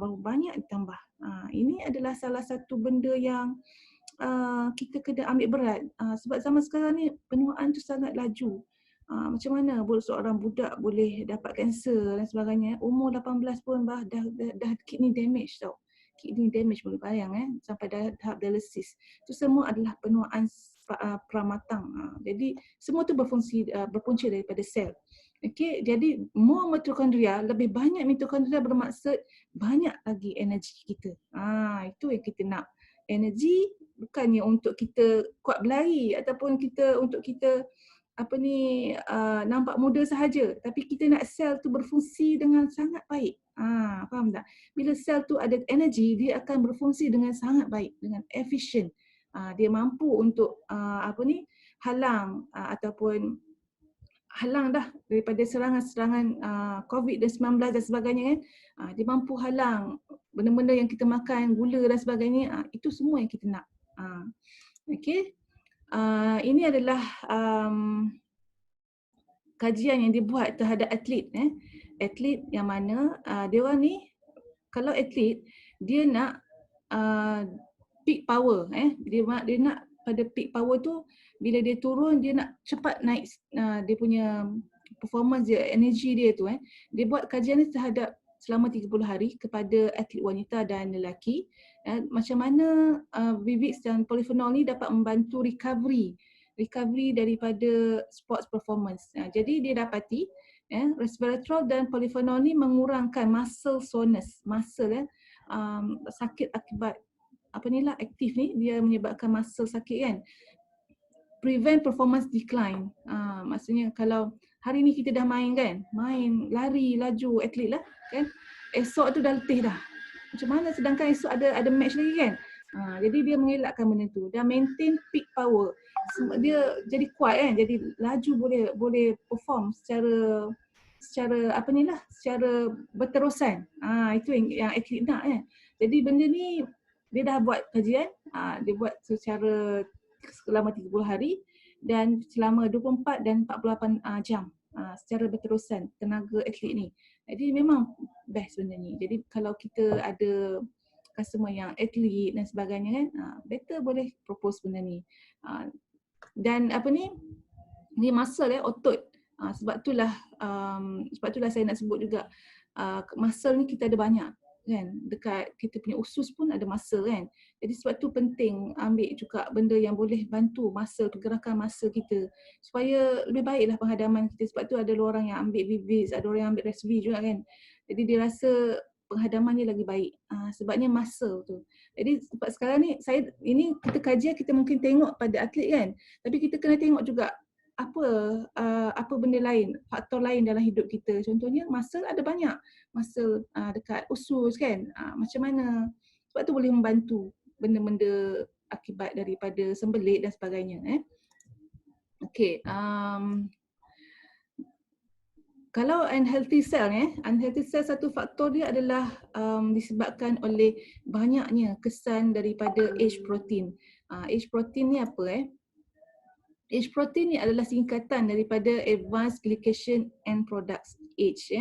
Baru banyak ditambah. Ini adalah salah satu benda yang kita kena ambil berat. Sebab zaman sekarang ni penuaan tu sangat laju. Macam mana seorang budak boleh dapat kanser dan sebagainya. Umur 18 pun dah kidney damage tau. Kidney damage boleh bayang sampai tahap dialisis. Itu semua adalah penuaan pramatang. Jadi semua tu berpunca daripada sel. Okey, jadi more mitokondria, lebih banyak mitokondria bermaksud banyak lagi energi kita. Itu yang kita nak. Energi bukannya untuk kita kuat berlari ataupun untuk kita nampak muda sahaja, tapi kita nak sel tu berfungsi dengan sangat baik. Faham tak? Bila sel tu ada energi, dia akan berfungsi dengan sangat baik, dengan efisien. Dia mampu untuk halang ataupun halang dah daripada serangan-serangan COVID-19 dan sebagainya dia mampu halang benda-benda yang kita makan, gula dan sebagainya. Itu semua yang kita nak. Okey. Ini adalah kajian yang dibuat terhadap atlet. Atlet yang mana dia orang ni, kalau atlet dia nak peak power. Dia nak pada peak power tu, bila dia turun dia nak cepat naik dia punya performance dia, energi dia tu. Dia buat kajian ni terhadap selama 30 hari kepada atlet wanita dan lelaki. Macam mana VVIX dan polyphenol ni dapat membantu recovery daripada sports performance. Jadi dia dapati resveratrol dan polyphenol ni mengurangkan muscle soreness, sakit akibat aktif ni, dia menyebabkan muscle sakit kan. Prevent performance decline. Maksudnya kalau hari ni kita dah main kan, main lari laju atlet lah kan, esok tu dah letih dah. Macam mana sedangkan esok ada match lagi kan. Jadi dia mengelakkan benda tu dan maintain peak power. Dia jadi kuat kan, jadi laju boleh perform secara secara berterusan. Itu yang atlet nak kan. Jadi benda ni dia dah buat kajian, dia buat secara selama 30 hari dan selama 24 dan 48 jam secara berterusan tenaga atlet ni. Jadi memang best benda ni. Jadi kalau kita ada customer yang atlet dan sebagainya kan, better boleh propose benda ni. Dan ni muscle otot. Sebab itulah saya nak sebut juga muscle ni kita ada banyak kan, dekat kita punya usus pun ada muscle kan. Jadi sebab tu penting ambil juga benda yang boleh bantu muscle, pergerakan muscle kita supaya lebih baiklah penghadaman kita. Sebab tu ada orang yang ambil VVIX, ada orang yang ambil RESV juga kan. Jadi dia rasa penghadamannya lagi baik sebabnya muscle tu. Jadi sebab sekarang ni ini kita kajian, kita mungkin tengok pada atlet kan, tapi kita kena tengok juga apa benda lain, faktor lain dalam hidup kita. Contohnya muscle ada banyak. Muscle dekat usus kan. Macam mana? Sebab tu boleh membantu benda-benda akibat daripada sembelit dan sebagainya. Okey. Kalau unhealthy cell unhealthy cell satu faktor dia adalah disebabkan oleh banyaknya kesan daripada H protein. H protein ni apa H protein ni adalah singkatan daripada Advanced Glycation End Products, H.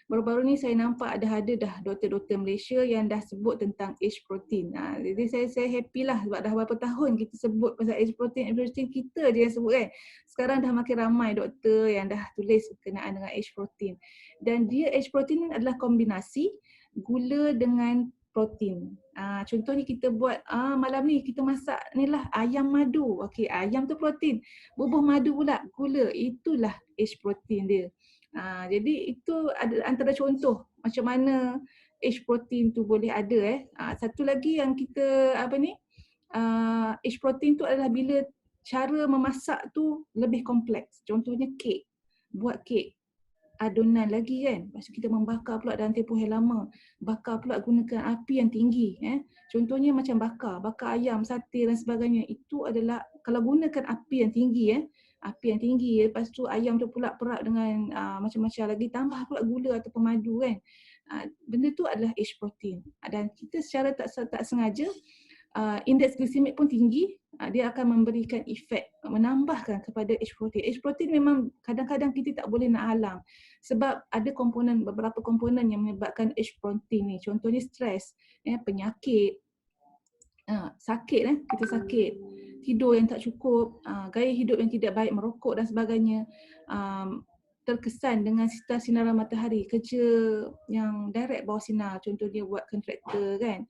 Baru-baru ni saya nampak ada dah doktor-doktor Malaysia yang dah sebut tentang H protein. Jadi saya happy lah sebab dah berapa tahun kita sebut pasal H protein kita je yang sebut kan. Sekarang dah makin ramai doktor yang dah tulis berkenaan dengan H protein. Dan dia H protein ni adalah kombinasi gula dengan protein. Contohnya kita buat malam ni kita masak ni lah ayam madu. Okey, ayam tu protein. Bubuh madu pula gula. Itulah H protein dia. Jadi itu ada antara contoh macam mana H protein tu boleh ada. Satu lagi yang kita H protein tu adalah bila cara memasak tu lebih kompleks. Contohnya kek, buat kek, adunan lagi kan. Lepas tu kita membakar pula dalam tempoh yang lama. Bakar pula gunakan api yang tinggi. Contohnya macam bakar ayam, sate dan sebagainya. Itu adalah kalau gunakan api yang tinggi api yang tinggi, lepas tu ayam tu pula perak dengan macam-macam lagi, tambah pula gula ataupun madu kan. Benda tu adalah age protein. Dan kita secara tak sengaja indeks glisemik pun tinggi, dia akan memberikan efek, menambahkan kepada age protein. Age protein memang kadang-kadang kita tak boleh nak halang sebab ada beberapa komponen yang menyebabkan age protein ni. Contohnya stres, penyakit, sakit, kita sakit, tidur yang tak cukup, gaya hidup yang tidak baik, merokok dan sebagainya, terkesan dengan sinaran matahari, kerja yang direct bawah sinar, contohnya buat kontraktor kan,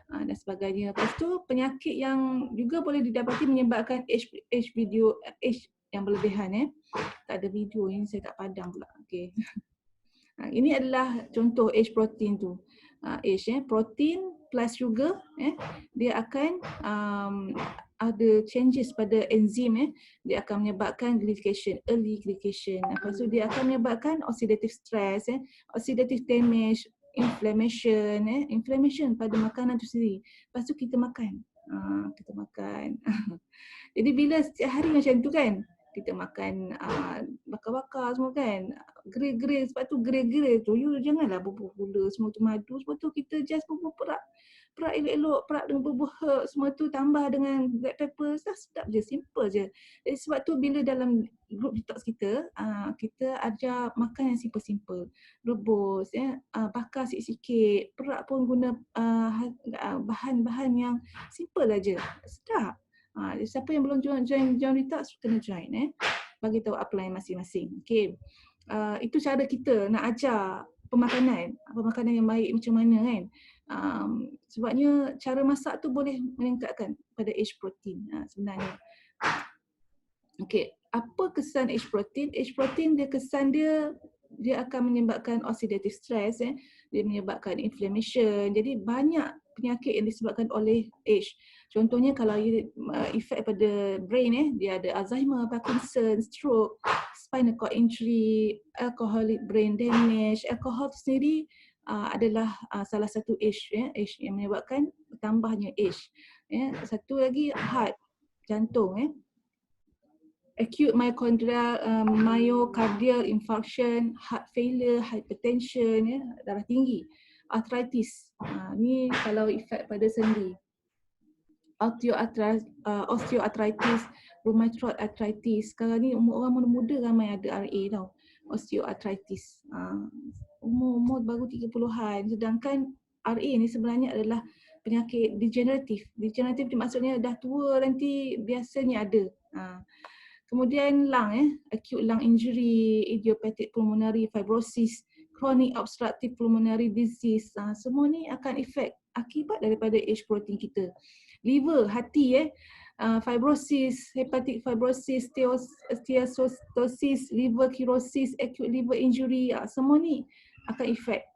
dan sebagainya. Lepas tu penyakit yang juga boleh didapati menyebabkan age yang berlebihan. Tak ada video ni, saya tak padang pula. Okay. Ini adalah contoh age protein tu. Age protein plus sugar, dia akan ada changes pada enzim, dia akan menyebabkan glycation, early glycation. Lepas tu dia akan menyebabkan oxidative stress, oxidative damage, inflammation pada makanan tu sendiri. Lepas tu kita makan. Jadi bila setiap hari macam tu kan, kita makan bakar-bakar semua kan, grill sebab tu grill tu you janganlah bubuh gula semua tu, madu semua tu, kita just bubuh perak elok-elok, perak dengan bubuh herb semua tu, tambah dengan black pepper, sedap je, simple je. Jadi sebab tu bila dalam group detox kita, kita ajar makan yang simple-simple, rebus, bakar sikit-sikit, perak pun guna bahan-bahan yang simple aja, sedap. Siapa yang belum join detox kena join, bagi tahu upline masing-masing. Okay. Itu cara kita nak ajar pemakanan yang baik macam mana kan. Sebabnya cara masak tu boleh meningkatkan pada age protein sebenarnya. Okay, apa kesan age protein? Age protein dia akan menyebabkan oxidative stress, dia menyebabkan inflammation. Jadi banyak penyakit yang disebabkan oleh age. Contohnya kalau efek pada brain, dia ada Alzheimer, Parkinson, stroke, spinal cord injury, alcoholic brain damage. Alkohol sendiri adalah salah satu age yang menyebabkan bertambahnya age. Satu lagi heart, jantung, acute myocardial infarction, heart failure, hypertension, darah tinggi, arthritis. Ni kalau efek pada sendi. Osteoarthritis, rheumatoid arthritis. Sekarang ni orang muda ramai ada RA tau. Osteoarthritis. Umur baru 30-an. Sedangkan RA ni sebenarnya adalah penyakit degeneratif. Degeneratif ni maksudnya dah tua nanti biasanya ada. Kemudian lung, acute lung injury, idiopathic pulmonary fibrosis, chronic obstructive pulmonary disease. Semua ni akan efek akibat daripada age protein kita. Liver, hati, fibrosis, hepatic fibrosis, steatosis, liver cirrhosis, acute liver injury, semua ni akan efek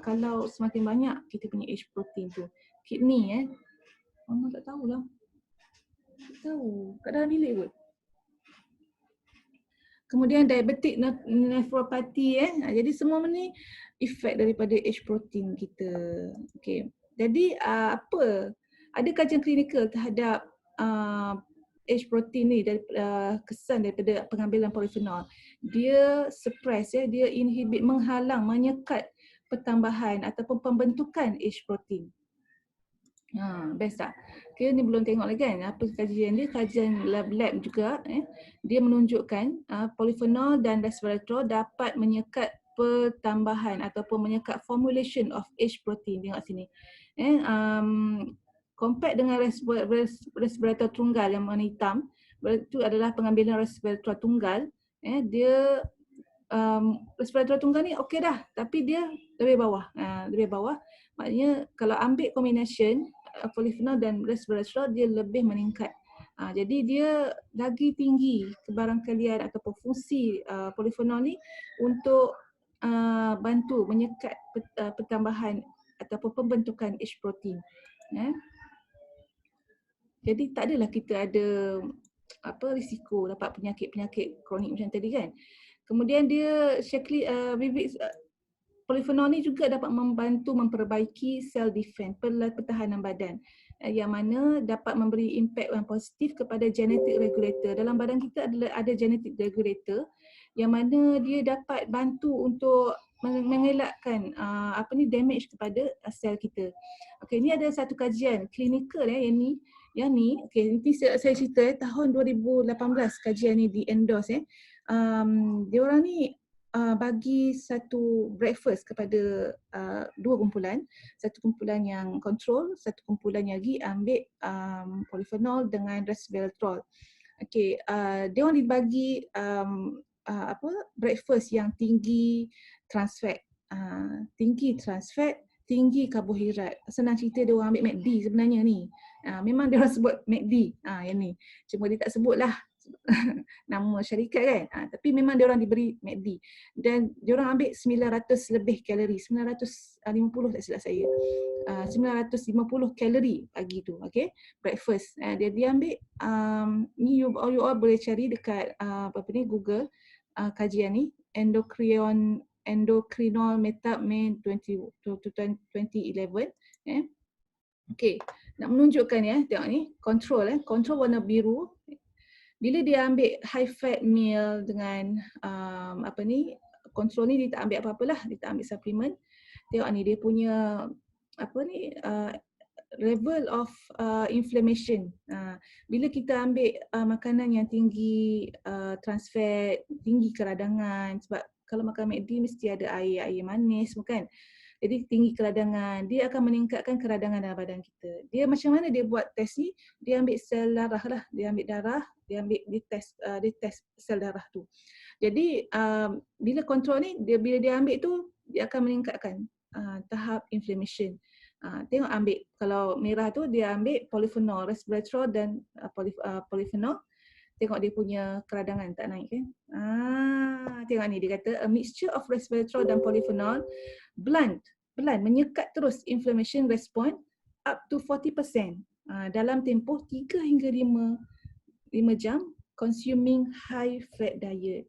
kalau semakin banyak kita punya age protein tu. Kidney, orang tak tahulah. Tak tahu, kat dalam bilik kot. Kemudian diabetic nephropathy, jadi semua ni efek daripada age protein kita. Okay. Jadi apa? Ada kajian klinikal terhadap age protein ni, kesan daripada pengambilan polyphenol. Dia suppress, dia inhibit, menghalang, menyekat pertambahan ataupun pembentukan age protein. Best tak? Okay, ni belum tengok lagi kan apa kajian dia, kajian lab juga. Dia menunjukkan polyphenol dan resveratrol dapat menyekat pertambahan ataupun menyekat formulation of age protein. Tengok sini. Compare dengan resveratrol tunggal yang warna hitam, itu adalah pengambilan resveratrol tunggal. Dia resveratrol tunggal ni okey dah, tapi dia lebih bawah. Maknanya kalau ambil combination polyphenol dan resveratrol, dia lebih meningkat. Jadi dia lagi tinggi kebarangkalian ataupun fungsi polyphenol ni untuk bantu menyekat pertambahan ataupun pembentukan age protein. Jadi tak adalah kita ada risiko dapat penyakit-penyakit kronik macam tadi kan. Kemudian dia polyphenol ni juga dapat membantu memperbaiki sel defense, pertahanan badan, yang mana dapat memberi impak yang positif kepada genetic regulator. Dalam badan kita ada genetic regulator yang mana dia dapat bantu untuk mengelakkan damage kepada sel kita. Okey, ni ada satu kajian klinikal yang ni okey, nanti saya cerita tahun 2018 kajian ni di endorse dia orang ni bagi satu breakfast kepada dua kumpulan, satu kumpulan yang kontrol, satu kumpulan lagi ambil polyphenol dengan resveratrol. Okey, dia orang dibagi breakfast yang tinggi trans fat, tinggi karbohidrat. Senang cerita dia orang ambil MACD sebenarnya ni. Memang dia orang sebut MACD yang ni. Cuma dia tak sebutlah nama syarikat kan. Tapi memang dia orang diberi MACD dan dia orang ambil 900 lebih kalori, 950 tak silap saya. 950 kalori pagi tu, okey. Breakfast. Dia ambil ni you all boleh cari dekat Google kajian ni endocrinal meta May 2011. Okey, nak menunjukkan tengok ni control warna biru. Bila dia ambil high fat meal dengan control ni dia tak ambil apa-apalah, dia tak ambil suplemen. Tengok ni dia punya level of inflammation. Bila kita ambil makanan yang tinggi trans fat, tinggi keradangan, sebab kalau makan MACD mesti ada air manis bukan. Jadi tinggi keradangan, dia akan meningkatkan keradangan dalam badan kita. Dia macam mana dia buat test ni? Dia ambil sel darah lah, dia ambil darah, dia test sel darah tu. Jadi bila kontrol ni, bila dia ambil tu, dia akan meningkatkan tahap inflammation. Tengok ambil, kalau merah tu dia ambil polyphenol, resveratrol dan polyphenol. Tengok dia punya keradangan tak naik kan. Tengok ni dia kata a mixture of resveratrol dan polyphenol blunt menyekat terus inflammation response up to 40% dalam tempoh 3 hingga 5 jam consuming high fat diet.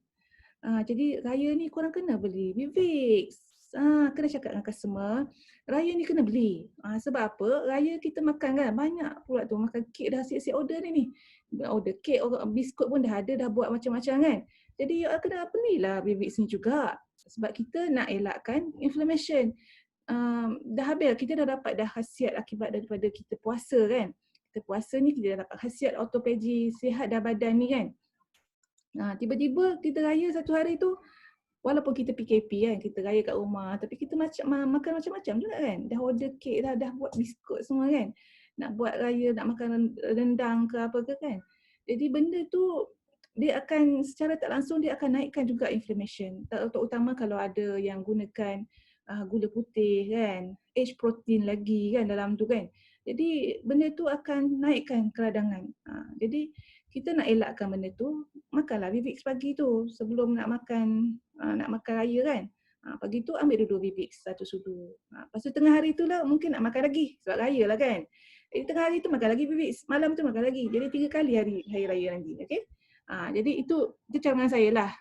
Jadi raya ni korang kena beli Vivix. Kena cakap dengan customer, raya ni kena beli. Sebab apa? Raya kita makan kan banyak pula tu, makan kek dah siap-siap order ni. Order kek, biskut pun dah ada, dah buat macam-macam kan. Jadi kena belilah Vivix ni juga. Sebab kita nak elakkan inflammation. Dah habis, kita dah dapat khasiat akibat daripada kita puasa kan. Kita puasa ni kita dah dapat khasiat autophagy, sihat dah badan ni kan. Tiba-tiba kita raya satu hari tu, walaupun kita PKP kan, kita raya kat rumah, tapi kita makan macam-macam juga kan. Dah order kek dah buat biskut semua kan. Nak buat raya, nak makan rendang ke apa ke kan. Jadi benda tu dia akan secara tak langsung dia akan naikkan juga inflammation. Terutama kalau ada yang gunakan gula putih kan, H protein lagi kan dalam tu kan. Jadi benda tu akan naikkan keradangan. Jadi kita nak elakkan benda tu, makanlah Vivix pagi tu sebelum nak makan raya kan. Pagi tu ambil dulu Vivix satu sudu. Lepas tu tengah hari tu lah mungkin nak makan lagi sebab raya lah kan. Jadi tengah hari tu makan lagi Vivix, malam tu makan lagi. Jadi 3 kali hari raya nanti, okey. Jadi itu cadangan saya lah.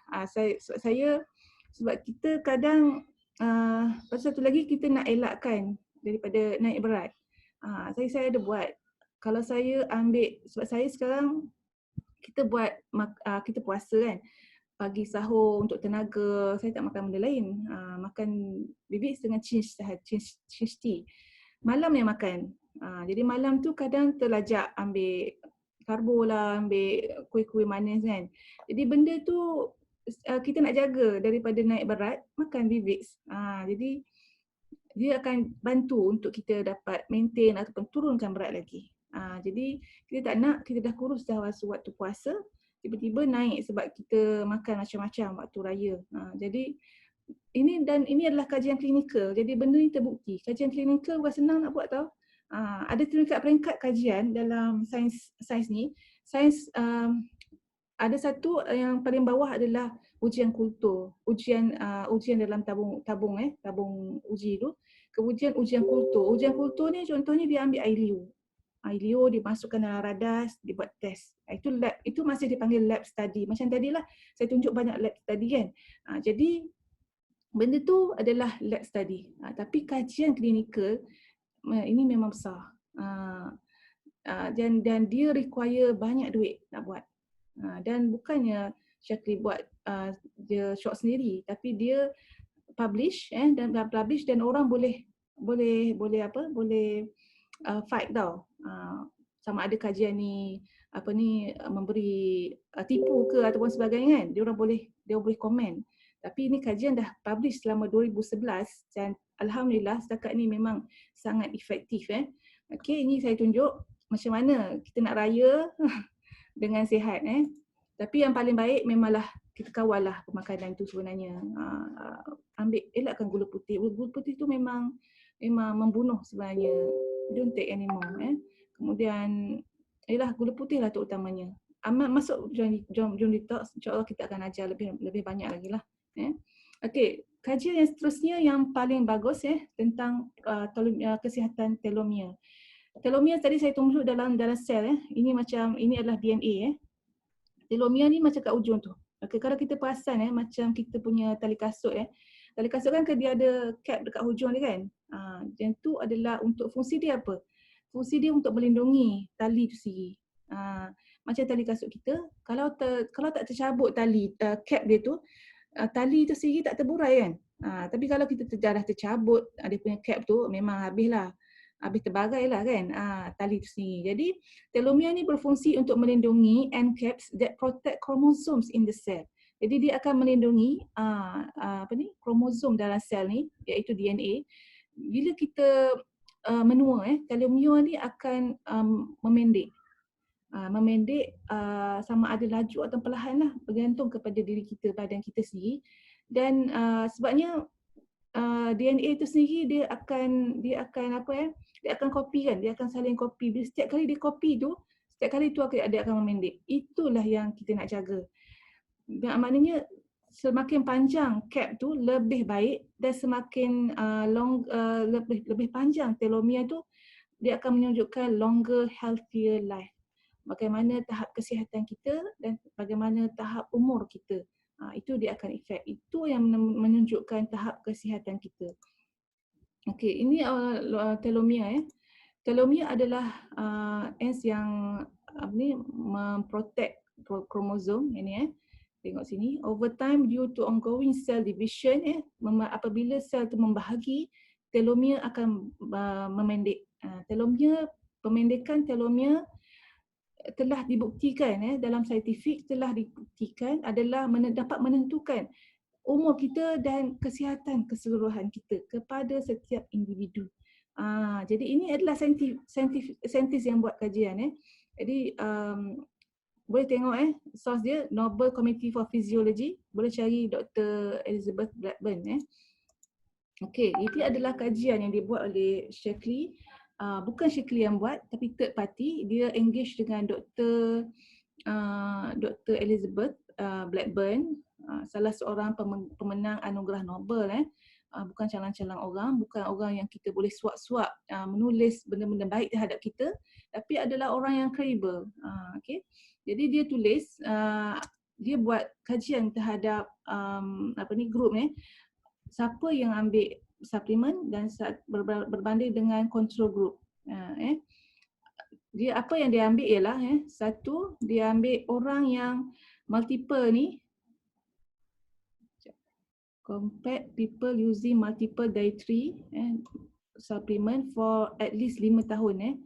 Sebab kita kadang pasal satu lagi kita nak elakkan daripada naik berat. Saya ada buat. Kalau saya ambil, sebab saya sekarang kita puasa kan. Pagi sahur untuk tenaga, saya tak makan benda lain. Makan Vivix dengan cheese tea. Malam yang makan. Jadi malam tu kadang terlajak ambil karbo lah, ambil kuih-kuih manis kan. Jadi benda tu kita nak jaga daripada naik berat, makan Vivix. Jadi dia akan bantu untuk kita dapat maintain ataupun turunkan berat lagi. Jadi kita tak nak, kita dah kurus dah waktu puasa, tiba-tiba naik sebab kita makan macam-macam waktu raya. Jadi ini adalah kajian klinikal. Jadi benda ni terbukti. Kajian klinikal bukan senang nak buat tau. Ada peringkat kajian dalam sains ni. Sains ada satu yang paling bawah adalah ujian kultur. Ujian dalam tabung uji tu. Kemudian ujian kultur. Ujian kultur ni contohnya dia ambil air liu. ILEO dimasukkan dalam radas, dibuat test. Itu lab, itu masih dipanggil lab study. Macam tadilah saya tunjuk banyak lab study kan. Jadi benda tu adalah lab study. Tapi kajian klinikal ini memang besar. Dan dia require banyak duit nak buat. Dan bukannya Syakri buat dia short sendiri, tapi dia publish dan orang boleh fight tau. Sama ada kajian ni memberi tipu ke ataupun sebagainya kan. Dia boleh komen. Tapi ini kajian dah publish selama 2011 dan alhamdulillah setakat ni memang sangat efektif Okey, ini saya tunjuk macam mana kita nak raya dengan sihat Tapi yang paling baik memanglah kita kawal lah pemakanan tu sebenarnya. Elakkan gula putih. Gula putih tu memang membunuh sebenarnya. Don't take anymore Kemudian gula putih lah terutamanya. Masuk jom detox, insya-Allah kita akan ajar lebih banyak lagi lah. Okey, kajian yang seterusnya yang paling bagus tentang kesihatan telomere. Telomere tadi saya tunjuk dalam sel Ini adalah DNA Telomere ni macam kat ujung tu. Okay, kalau kita perasan macam kita punya tali kasut Tali kasut kan dia ada cap dekat hujung dia kan. Dan tu adalah untuk fungsi dia apa? Fungsi dia untuk melindungi tali tu sendiri. Macam tali kasut kita, kalau tak tercabut tali cap dia tu, tali tu sendiri tak terburai kan. Tapi kalau kita dah tercabut dia punya cap tu, memang habis terbagai lah kan tali tu sendiri. Jadi telomere ni berfungsi untuk melindungi end caps that protect chromosomes in the cell. Jadi dia akan melindungi kromosom dalam sel ni, iaitu DNA. Bila kita menua telomere ni akan memendek. Sama ada laju atau perlahan lah, bergantung kepada diri kita, badan kita sendiri. Dan sebabnya DNA itu sendiri dia akan copy kan, dia akan saling copy. Bila setiap kali dia copy tu, setiap kali tu dia akan memendek. Itulah yang kita nak jaga. Maknanya semakin panjang cap tu lebih baik, dan semakin lebih panjang telomere tu, dia akan menunjukkan longer healthier life. Bagaimana tahap kesihatan kita dan bagaimana tahap umur kita. Itu dia akan efek. Itu yang menunjukkan tahap kesihatan kita. Okey, ini telomere Telomere adalah ends yang memprotect kromosom ini Tengok sini. Over time due to ongoing cell division apabila sel itu membahagi, telomere akan memendek. Pemendekan telomere telah dibuktikan dalam saintifik, telah dibuktikan adalah dapat menentukan umur kita dan kesihatan keseluruhan kita kepada setiap individu. Jadi ini adalah saintis yang buat kajian Jadi boleh tengok source dia Nobel Committee for Physiology, boleh cari Dr. Elizabeth Blackburn Okey, ini adalah kajian yang dibuat oleh Shaklee. Bukan Shaklee yang buat, tapi third party. Dia engage dengan Dr. Elizabeth Blackburn, salah seorang pemenang anugerah Nobel bukan calang-calang orang, bukan orang yang kita boleh suap-suap menulis benda-benda baik terhadap kita, tapi adalah orang yang kredibel. Okay. Jadi dia tulis, dia buat kajian terhadap grup siapa yang ambil suplemen dan berbanding dengan control group. Dia apa yang dia ambil ialah satu, dia ambil orang yang multiple compact people using multiple dietary supplement for at least 5 tahun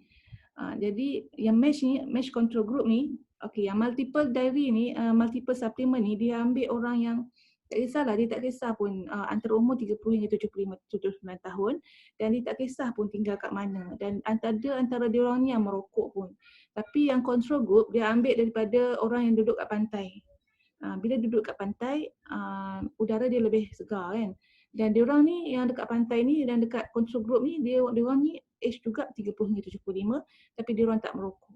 jadi yang mesh control group ni, okey, yang multiple dietary multiple supplement ni, dia ambil orang yang tak kisahlah, dia tak kisah pun antara umur 30 hingga 79 tahun, dan dia tak kisah pun tinggal kat mana, dan antara dia orang ni yang merokok pun. Tapi yang control group dia ambil daripada orang yang duduk kat pantai. Bila duduk kat pantai, udara dia lebih segar kan. Dan dia orang ni yang dekat pantai ni dan dekat control group ni, dia orang ni age juga 30 hingga 75, tapi dia orang tak merokok.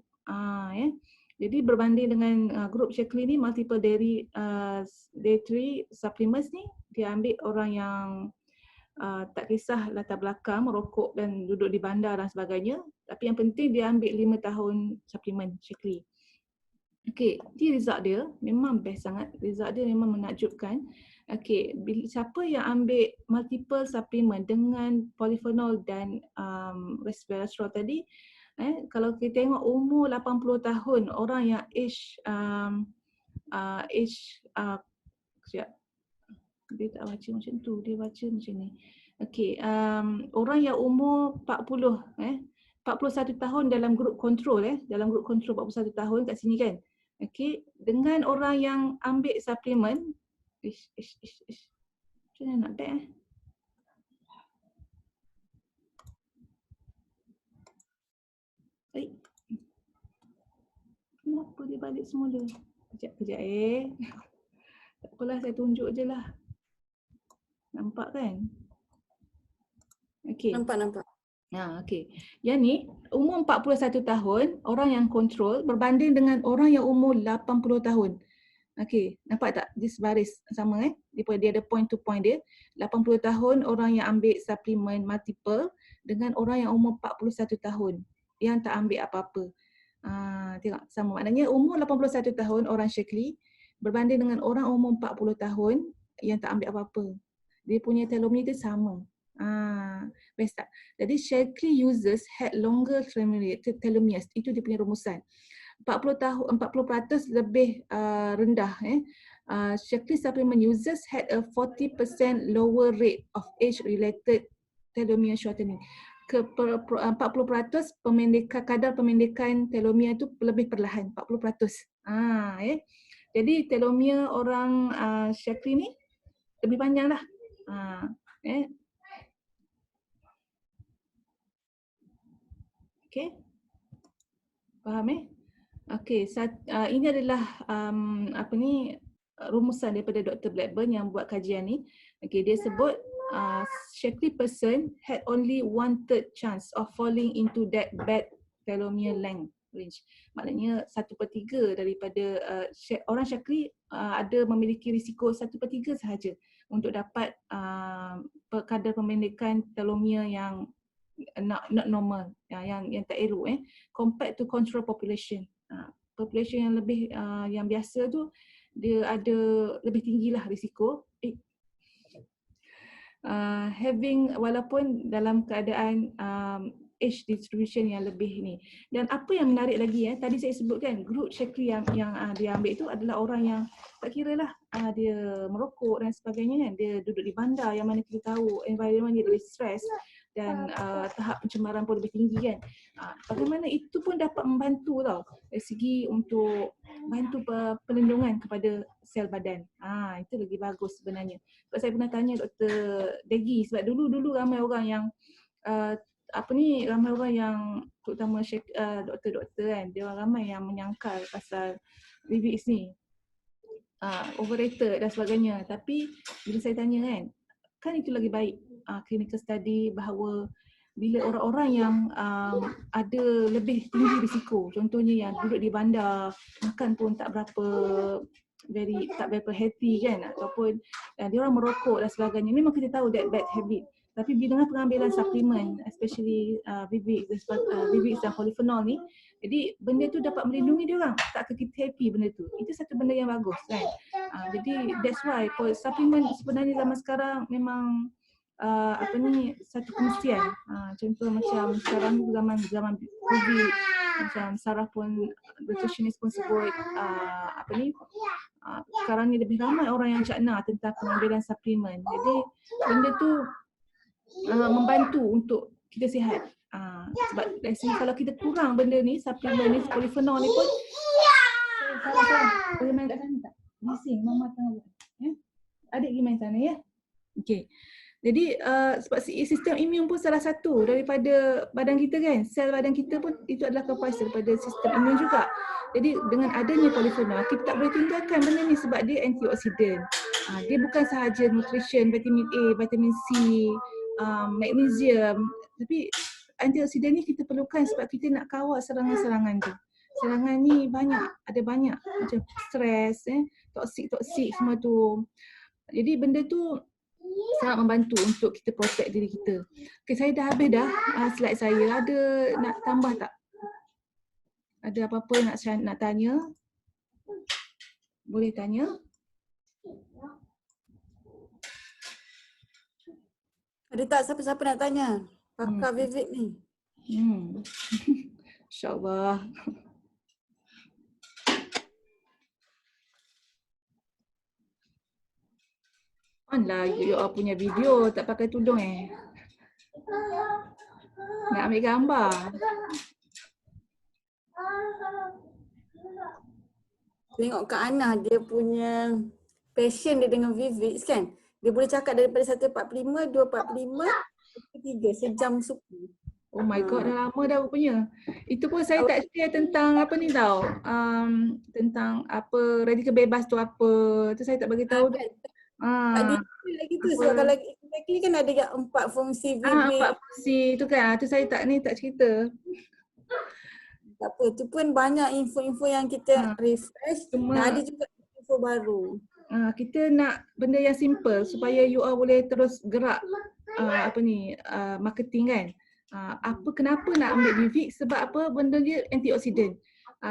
Jadi berbanding dengan grup Shaklee ni, multiple dietary supplements ni, dia ambil orang yang tak kisah latar belakang, merokok dan duduk di bandar dan sebagainya. Tapi yang penting dia ambil 5 tahun suplemen Shaklee. Okey, ini result dia memang best sangat. Result dia memang menakjubkan. Okey, siapa yang ambil multiple suplemen dengan polyphenol dan resveratrol tadi, kalau kita tengok umur 80 tahun, orang yang sekejap. Dia tak baca macam tu, dia baca macam ni. Okey, orang yang umur 41 tahun dalam grup kontrol, dalam grup kontrol 41 tahun kat sini kan. Okey, dengan orang yang ambil suplemen, macam mana nak tag kenapa dia balik semula? Kejap tak apalah, saya tunjuk je lah. Nampak kan? Okey. Nampak. Okey. Yang ni umur 41 tahun orang yang kontrol berbanding dengan orang yang umur 80 tahun. Okey, nampak tak? Dia sebaris sama dia ada point to point dia. 80 tahun orang yang ambil suplemen multiple dengan orang yang umur 41 tahun yang tak ambil apa-apa. Tengok sama, maknanya umur 81 tahun orang Shaklee berbanding dengan orang umur 40 tahun yang tak ambil apa-apa. Dia punya telomere dia sama. Best tak? Jadi Shaklee users had longer telomeres. Itu dia punya rumusan. 40% lebih rendah. Shaklee supplement users had a 40% lower rate of age-related telomere shortening. 40% kadar pemendekan telomere itu lebih perlahan, 40%. Jadi telomere orang Shaklee ni lebih panjang lah. Okay, faham Okey, ini adalah rumusan daripada Dr. Blackburn yang buat kajian ni. Okey, dia sebut Shaklee person had only 1/3 chance of falling into that bad telomere length range. Maknanya 1/3 daripada orang Shaklee ada memiliki risiko 1/3 sahaja untuk dapat kadar pemendekan telomere yang not normal, yang tak elok compared to control population. Population yang lebih yang biasa tu dia ada lebih tinggilah risiko having walaupun dalam keadaan age distribution yang lebih ni. Dan apa yang menarik lagi tadi saya sebutkan group Shaklee yang dia ambil itu adalah orang yang tak kira lah dia merokok dan sebagainya kan, dia duduk di bandar yang mana kita tahu environment dia lebih stress dan tahap pencemaran pun lebih tinggi kan. Bagaimana itu pun dapat membantu tau dari segi untuk bantu perlindungan kepada sel badan. Itu lagi bagus sebenarnya. Sebab saya pernah tanya Dr. Degi, sebab dulu ramai orang yang ramai orang yang terutama doktor-doktor kan, dia orang ramai yang menyangkal pasal VVX ni overrated dan sebagainya. Tapi bila saya tanya kan itu lagi baik clinical study bahawa bila orang-orang yang ada lebih tinggi risiko, contohnya yang duduk di bandar, makan pun tak berapa healthy kan, ataupun dia orang merokok dan sebagainya, memang kita tahu that bad habit. Tapi bila dengan pengambilan suplemen, especially VVX dan polyphenol ni, jadi benda tu dapat melindungi dia orang, tak kita happy benda tu. Itu satu benda yang bagus kan. Jadi that's why suplemen sebenarnya zaman sekarang memang satu kemestian. Contoh macam sekarang zaman COVID, macam Sarah pun, nutritionist pun sebut sekarang ni lebih ramai orang yang cakna tentang pengambilan suplemen. Jadi benda tu membantu untuk kita sihat. Sebab dari sini kalau kita kurang benda ni, suplemen ni, polyphenol ni pun boleh main kat sana tak? Bising, mama tengah buat. Adik pergi main sana ya. Okey. Jadi sebab sistem imun pun salah satu daripada badan kita kan. Sel badan kita pun itu adalah kapasitas daripada sistem imun juga. Jadi dengan adanya polyphenol, kita tak boleh tinggalkan benda ni sebab dia antioksidan. Dia bukan sahaja nutrition, vitamin A, vitamin C, magnesium, tapi antioksidan ni kita perlukan sebab kita nak kawal serangan-serangan tu. Serangan ni ada banyak macam stres, toksik semua tu. Jadi benda tu sangat membantu untuk kita protect diri kita. Okay, saya dah habis dah slide saya. Ada nak tambah tak? Ada apa-apa yang nak tanya? Boleh tanya? Ada tak siapa-siapa nak tanya? Pakar Vivek ni. InsyaAllah. On lah you all punya video, tak pakai tudung Nak ambil gambar. Tengok Kak Ana, dia punya passion dia dengan Vivek kan. Dia boleh cakap daripada 1.45, 2.45, 3 sejam suku. Oh my god, dah lama dah rupanya. Itu pun saya tak share tentang apa ni tau. Tentang apa radikal bebas tu apa. Tu saya tak bagi tahu. Dia lagi tu sebab kalau exactly kan ada yang 4 fungsi Vivek. 4 fungsi tu kan. Tu saya tak cerita. Tak apa, tu pun banyak info-info yang kita refresh. Ada juga info baru. Kita nak benda yang simple supaya you all boleh terus gerak marketing kan. Kenapa nak ambil Vivek? Sebab apa? Benda dia antioksidan.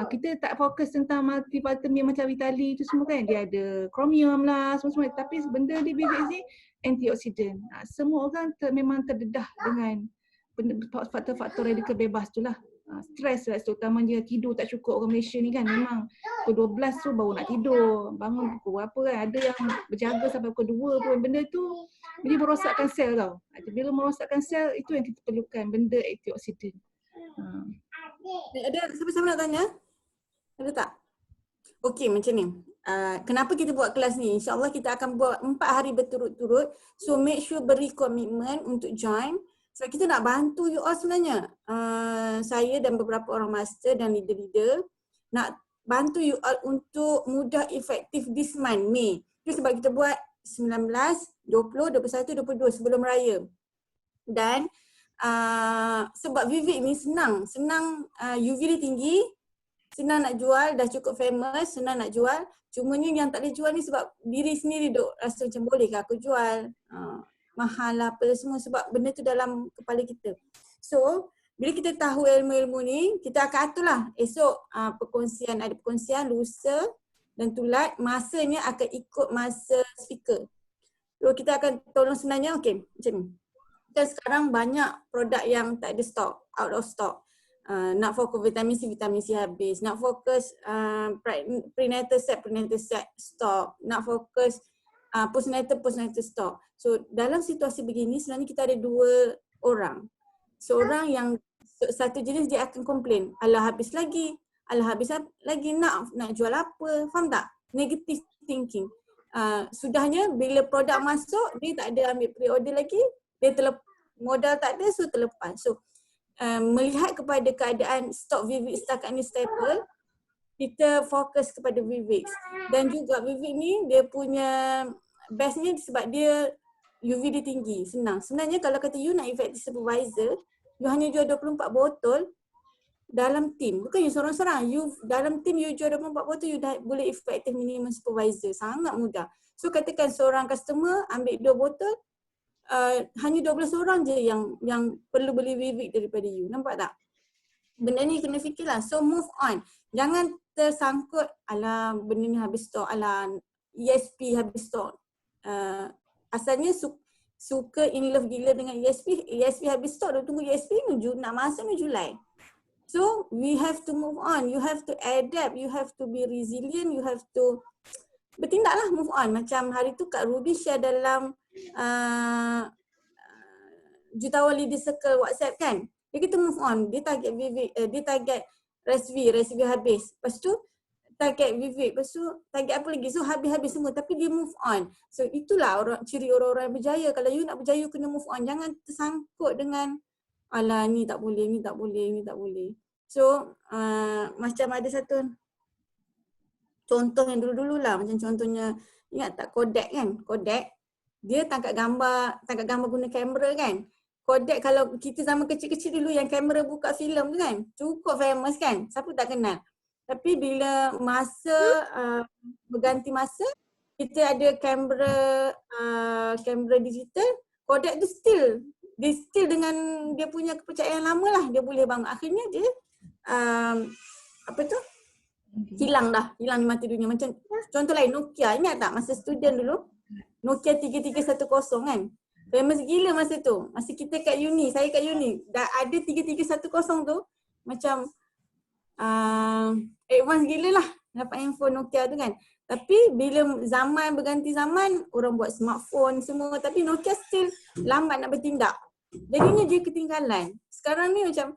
Kita tak fokus tentang multivitamin macam Vitali tu semua kan. Dia ada chromium lah semua. Tapi benda di Vivek ni antioksidan. Semua orang memang terdedah dengan faktor-faktor radikal bebas tu lah. Stres lah terutamanya tidur tak cukup orang Malaysia ni kan. Memang pukul 12 tu baru nak tidur. Bangun pukul berapa kan. Ada yang berjaga sampai pukul 2 pun. Benda tu dia merosakkan sel tau. Bila merosakkan sel itu yang kita perlukan. Benda antioksidan. Ada siapa-siapa nak tanya? Ada tak? Okey, macam ni. Kenapa kita buat kelas ni? InsyaAllah kita akan buat 4 hari berturut-turut. So make sure beri komitmen untuk join. Sebab kita nak bantu you all sebenarnya. Saya dan beberapa orang master dan leader-leader nak bantu you all untuk mudah efektif this month, Mei. Itu sebab kita buat 19, 20, 21, 22 sebelum raya. Dan sebab Vivek ni senang UV dia tinggi, senang nak jual, dah cukup famous, senang nak jual. Cumanya yang tak boleh jual ni sebab diri sendiri duk rasa macam bolehkah aku jual, mahal lah apa semua sebab benda tu dalam kepala kita. So bila kita tahu ilmu-ilmu ni, kita akan atur lah esok ada perkongsian lusa dan tulat, masanya akan ikut masa speaker. So kita akan tolong sebenarnya, okay macam ni. Dan sekarang banyak produk yang tak ada stok, out of stock. Nak fokus vitamin C habis. Nak fokus prenatal set stok. Nak fokus postnatal stock. So dalam situasi begini sebenarnya kita ada 2 orang. Seorang yang satu jenis dia akan komplain, alah habis lagi, nak jual apa, faham tak? Negative thinking. Sudahnya bila produk masuk dia tak ada ambil pre-order lagi, dia modal tak ada, so terlepas. So melihat kepada keadaan stok Vivek setakat ni staple, kita fokus kepada Vivek. Dan juga Vivek ni dia punya bestnya sebab dia UV dia tinggi, senang. Sebenarnya kalau kata you nak effective supervisor, you hanya jual 24 botol dalam team. Bukan you seorang-seorang. You dalam team you jual 24 botol, you dah boleh effective minimum supervisor. Sangat mudah. So katakan seorang customer ambil 2 botol, hanya 12 orang je yang perlu beli Vivek daripada you. Nampak tak? Benda ni kena fikirlah. So move on. Jangan tersangkut, alah benda ni habis stok, alah ESP habis stok. Asalnya suka in love gila dengan ESP habis stok, dah tunggu ESP nak masuk ni Julai. So we have to move on. You have to adapt, you have to be resilient, you have to bertindaklah, move on. Macam hari tu Kak Ruby share dalam Jutawan Leader Circle WhatsApp kan. Dia kata move on. Dia target Vivek, dia target Resvi habis. Lepas tu target Vivek, lepas tu target apa lagi. So habis-habis semua tapi dia move on. So itulah ciri orang-orang yang berjaya. Kalau you nak berjaya, you kena move on. Jangan tersangkut dengan alah ni tak boleh. So macam ada satu contoh yang dulu-dulu lah. Macam contohnya, ingat tak Kodak kan? Kodak dia tangkap gambar guna kamera kan. Kodak kalau kita zaman kecil-kecil dulu yang kamera buka filem tu kan, cukup famous kan, siapa tak kenal. Tapi bila masa berganti masa, kita ada kamera digital, Kodak tu dia still dengan dia punya kepercayaan lama lah, dia boleh bangun. Akhirnya dia hilang di mata dunia. Macam contoh lain Nokia, ingat tak masa student dulu? Nokia 3310 kan? Famous gila masa tu. Masa kita kat uni, saya kat uni, dah ada 3310 tu macam advance gila lah dapat handphone Nokia tu kan. Tapi bila zaman berganti zaman, orang buat smartphone semua, tapi Nokia still lambat nak bertindak. Jadinya dia ketinggalan. Sekarang ni macam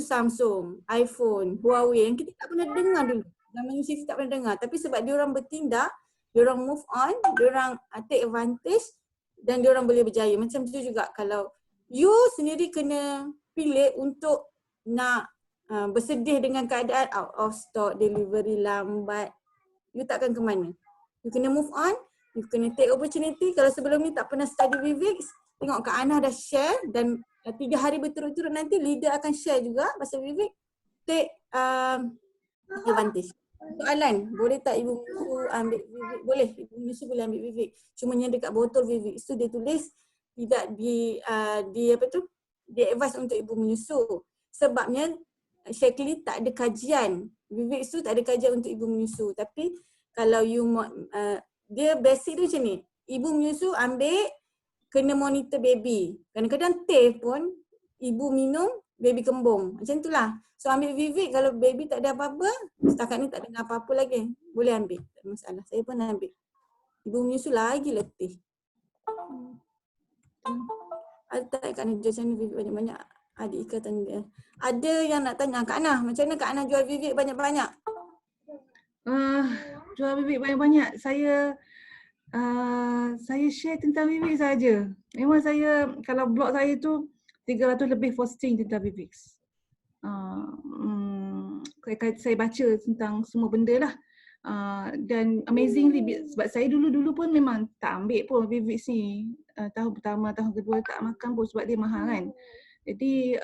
Samsung, iPhone, Huawei yang kita tak pernah dengar dulu. Zaman usia kita tak pernah dengar. Tapi sebab dia orang bertindak, dia orang move on, dia orang take advantage dan dia orang boleh berjaya. Macam tu juga kalau you sendiri kena pilih untuk nak bersedih dengan keadaan out of stock, delivery lambat, you takkan ke mana. You kena move on, you kena take opportunity. Kalau sebelum ni tak pernah study Vivix, tengok Kak Ana dah share dan 3 hari berturut-turut nanti leader akan share juga pasal Vivix. Take advantage. Soalan, boleh tak ibu menyusu ambil Vivix? Boleh, ibu menyusu boleh ambil Vivix. Cuma yang dekat botol Vivix tu dia tulis tidak di advise untuk ibu menyusu. Sebabnya Shaklee tak ada kajian. Vivix tu tak ada kajian untuk ibu menyusu. Tapi kalau you dia basic tu macam ni. Ibu menyusu ambil, kena monitor baby. Kadang-kadang teh pun ibu minum, baby kembung. Macam itulah. So ambil Vivix kalau baby tak ada apa-apa, setakat ni tak ada apa-apa lagi. Boleh ambil, tak ada masalah. Saya pun ambil. Ibu menyusu lagi letih. Ada tak Kak Ana jual macam ni Vivix banyak-banyak? Ada ikatan dia. Ada yang nak tanya Kak Ana, macam mana Kak Ana jual Vivix banyak-banyak? Jual Vivix banyak-banyak. Saya share tentang Vivix saja. Memang saya, kalau blog saya tu 300 lebih posting tentang Vivix. Saya baca tentang semua benda lah. Dan amazingly, sebab saya dulu pun memang tak ambil pun Vivix ni. Tahun pertama, tahun kedua tak makan pun sebab dia mahal kan. Jadi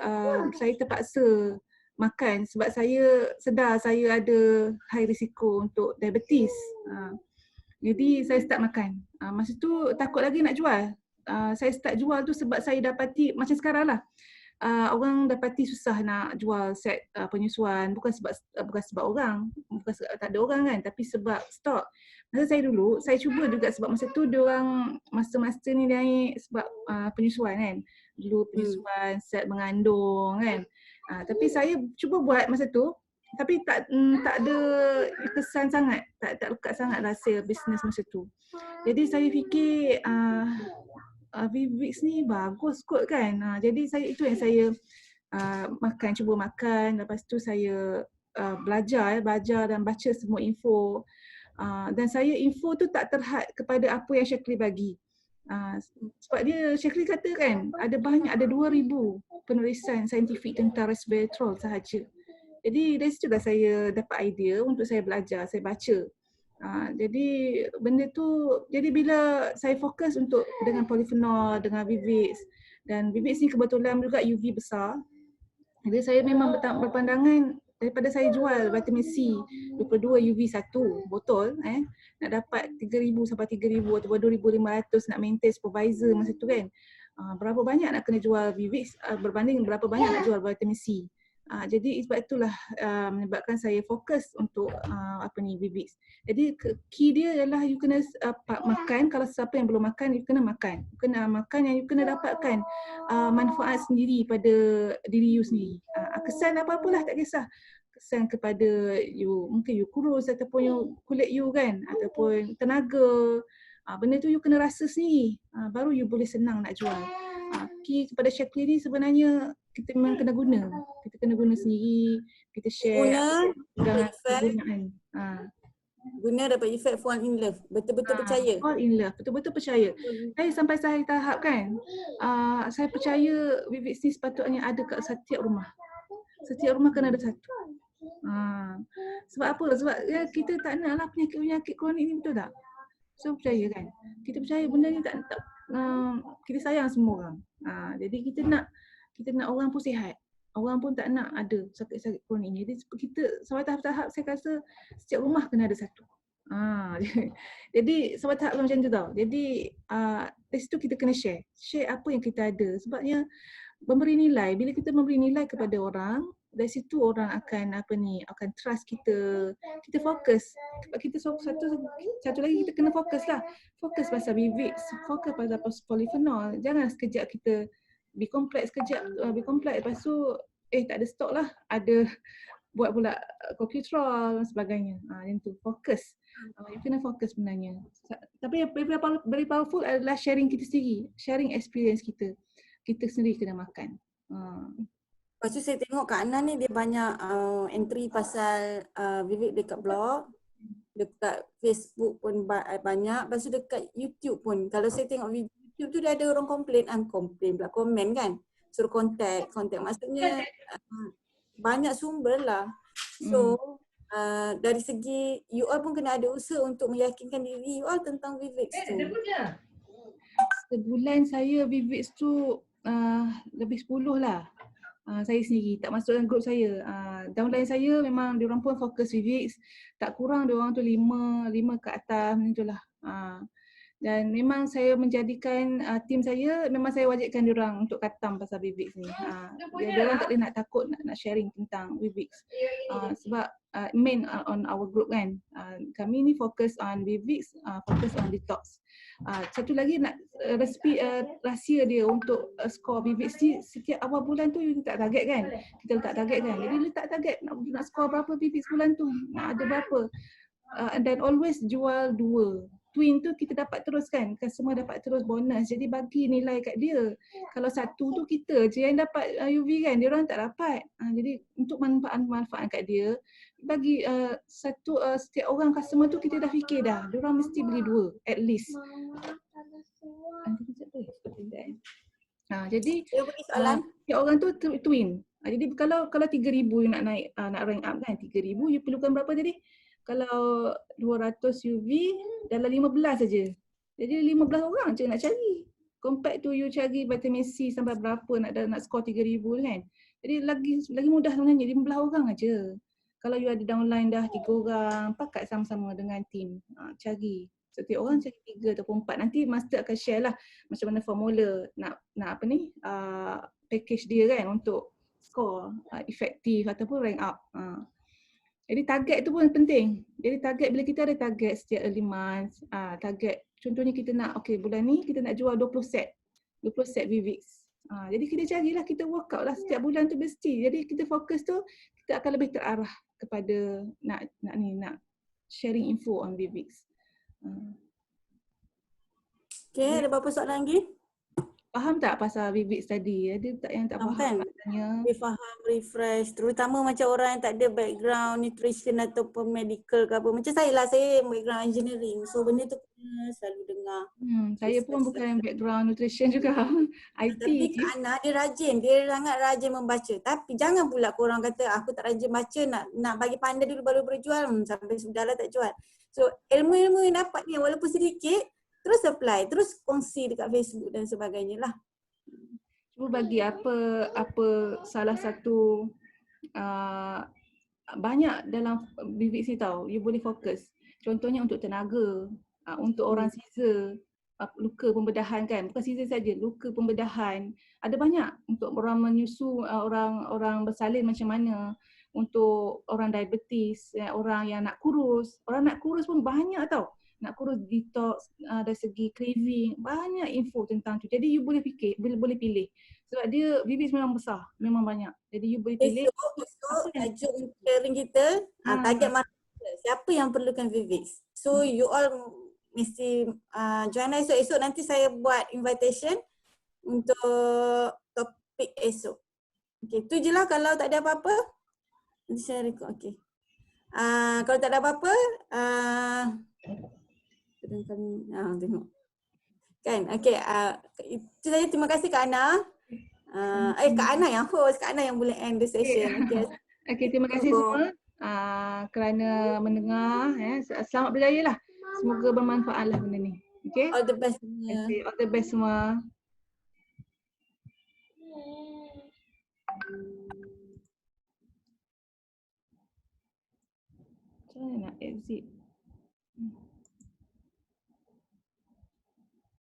saya terpaksa makan sebab saya sedar saya ada high risiko untuk diabetes. Jadi saya start makan. Masa tu takut lagi nak jual. Saya start jual tu sebab saya dapati macam sekarang lah. Orang dapati susah nak jual set penyusuan, bukan sebab orang, bukan sebab tak ada orang kan, tapi sebab stok. Masa saya dulu, saya cuba juga sebab masa tu diorang master ni naik sebab penyusuan kan. Dulu penyusuan set mengandung kan. Tapi saya cuba buat masa tu, tapi tak ada kesan sangat, tak lekat sangat rasa bisnes masa tu. Jadi saya fikir Vivix ni bagus kot kan. Jadi itu yang saya cuba makan. Lepas tu saya belajar dan baca semua info. Dan saya info tu tak terhad kepada apa yang Shaklee bagi. Sebab dia Shaklee kata kan ada 2,000 penulisan saintifik tentang resveratrol sahaja. Jadi dari situlah saya dapat idea untuk saya belajar, saya baca. Jadi benda tu, jadi bila saya fokus untuk dengan polyphenol, dengan Vivix, dan Vivix ni kebetulan juga UV besar. Jadi saya memang berpandangan daripada saya jual vitamin C 22 UV 1 botol nak dapat 3,000 sampai 3,000 atau 2,500 nak maintain supervisor masa tu kan. Berapa banyak nak kena jual Vivix berbanding berapa banyak nak jual vitamin C. Jadi sebab itulah menyebabkan saya fokus untuk Vivix. Jadi key dia adalah you kena makan. Kalau siapa yang belum makan, you kena makan. You kena makan yang you kena dapatkan manfaat sendiri pada diri you sendiri. Kesan apa-apalah tak kisah. Kesan kepada you, mungkin you kurus ataupun you kulit you kan, ataupun tenaga. Benda tu you kena rasa sendiri. Baru you boleh senang nak jual. Key kepada Shaklee ni sebenarnya kita memang kena guna. Kita kena guna sendiri, kita share dengan penggunaan. Guna dapat efek fall in love. Betul-betul percaya. Fall in love, betul-betul percaya. Saya sampai saya tahap kan, saya percaya Vivix ni sepatutnya ada kat setiap rumah. Setiap rumah kena ada satu. Sebab apa? Sebab kita tak nak lah penyakit kronik ni, betul tak? So percaya kan? Kita percaya benda ni tak kita sayang semua orang. Jadi kita nak orang pun sihat. Orang pun tak nak ada sakit-sakit kronik ni. Jadi kita sampai tahap-tahap saya rasa setiap rumah kena ada satu. Jadi sebab tak macam tu tau. Jadi dari situ kita kena share apa yang kita ada. Sebabnya memberi nilai, bila kita memberi nilai kepada orang, dari situ orang akan akan trust kita. Kita fokus. Kita satu lagi kita kena fokus lah. Fokus pasal bibit, fokus pasal polifenol. Jangan sekejap kita B-complex lepas tu tak ada stok lah. Ada buat pula coquetrol dan sebagainya. Yang tu fokus. You kena fokus sebenarnya. Tapi yang very powerful adalah sharing kita sendiri, sharing experience kita. Kita sendiri kena makan. Lepas tu saya tengok Kak Ana ni dia banyak entry pasal Vivek dekat blog, dekat Facebook pun banyak, lepas tu dekat YouTube pun. Kalau saya tengok video YouTube tu dia ada orang komplain pula, komen kan. Suruh contact. Maksudnya banyak sumber lah. So dari segi you all pun kena ada usaha untuk meyakinkan diri you all tentang Vivek tu. Sebulan saya Vivek tu lebih 10 lah. Saya sendiri tak masuk dalam grup saya. Downline saya memang diorang pun fokus Vivek, tak kurang diorang tu 5 ke atas macam itulah. Dan memang saya menjadikan tim saya, memang saya wajibkan diorang untuk khatam pasal Vivek ni. Diorang tak boleh nak takut nak sharing tentang Vivek. Sebab main on our group kan. Kami ni fokus on Vivek, fokus on detox. Satu lagi nak resipi rahsia dia untuk skor Vivek ni, setiap awal bulan tu you letak target kan. Kita letak target kan. Jadi letak target nak skor berapa Vivek bulan tu, nak ada berapa. Dan always jual 2. Twin tu kita dapat terus kan, customer dapat terus bonus. Jadi bagi nilai kat dia. Kalau satu tu kita je yang dapat UV kan, dia orang tak dapat. Jadi untuk manfaat kat dia, bagi setiap orang customer tu kita dah fikir dah, dia orang mesti beli 2 at least. Jadi setiap orang tu twin. Jadi kalau 3,000 you nak naik, nak rank up kan, 3,000 you perlukan berapa tadi? Kalau 200 UV dalam 15 saja. Jadi 15 orang je nak cari. Compared to you cari vitamin C sampai berapa nak score 3,000 kan. Jadi lagi mudah sebenarnya 15 orang aja. Kalau you ada downline dah 3 orang, pakat sama-sama dengan team. Cari. Setiap orang cari 3 ataupun 4. Nanti master akan share lah macam mana formula nak package dia kan untuk score efektif ataupun rank up. Jadi target tu pun penting. Jadi target, bila kita ada target setiap early month, target contohnya kita nak, bulan ni kita nak jual 20 set Vivek. Jadi kita carilah, kita work out lah setiap bulan tu mesti. Jadi kita fokus tu, kita akan lebih terarah kepada nak sharing info on Vivek. Okay, ada berapa soalan lagi? Faham tak pasal Vivek tadi? Ada yang tak faham kan? katanya? Dia faham, refresh. Terutama macam orang yang tak ada background nutrition ataupun medical ke apa. Macam saya lah, saya background engineering. So benda tu kena selalu dengar. Saya pun bukan background nutrition juga. IT. Tapi Kak Ana dia rajin. Dia sangat rajin membaca. Tapi jangan pula korang kata aku tak rajin baca, nak bagi pandai dulu baru berjual. Sampai sudahlah tak jual. So ilmu-ilmu yang dapat ni walaupun sedikit, terus apply, terus kongsi dekat Facebook dan sebagainya lah. Cuba bagi apa salah satu banyak dalam Vivek ni tahu, you boleh fokus. Contohnya untuk tenaga, untuk orang Caesar, luka pembedahan kan, bukan Caesar saja, luka pembedahan. Ada banyak untuk orang menyusu, orang bersalin macam mana, untuk orang diabetes, orang yang nak kurus. Orang nak kurus pun banyak tau. Nak kurus, detox, dari segi craving, banyak info tentang tu. Jadi you boleh fikir, boleh pilih. Sebab dia Vivek memang besar, memang banyak. Jadi you boleh pilih. Esok tajuk sharing kita, target market. Siapa yang perlukan Vivek? So you all mesti join lah esok. Nanti saya buat invitation untuk topik esok. Okay, tu je lah. Kalau tak ada apa-apa, nanti saya record. Okay. Kalau tak ada apa-apa, tengok. Kan? Okay. Itu saja. Terima kasih Kak Ana. Kak Ana yang host. Kak Ana yang boleh end the session. Okay, terima kasih semua kerana mendengar. Selamat berjaya lah. Semoga bermanfaat lah benda ni. Okay? All the best. Okay, all the best semua. Macam mana nak exit? Hmm.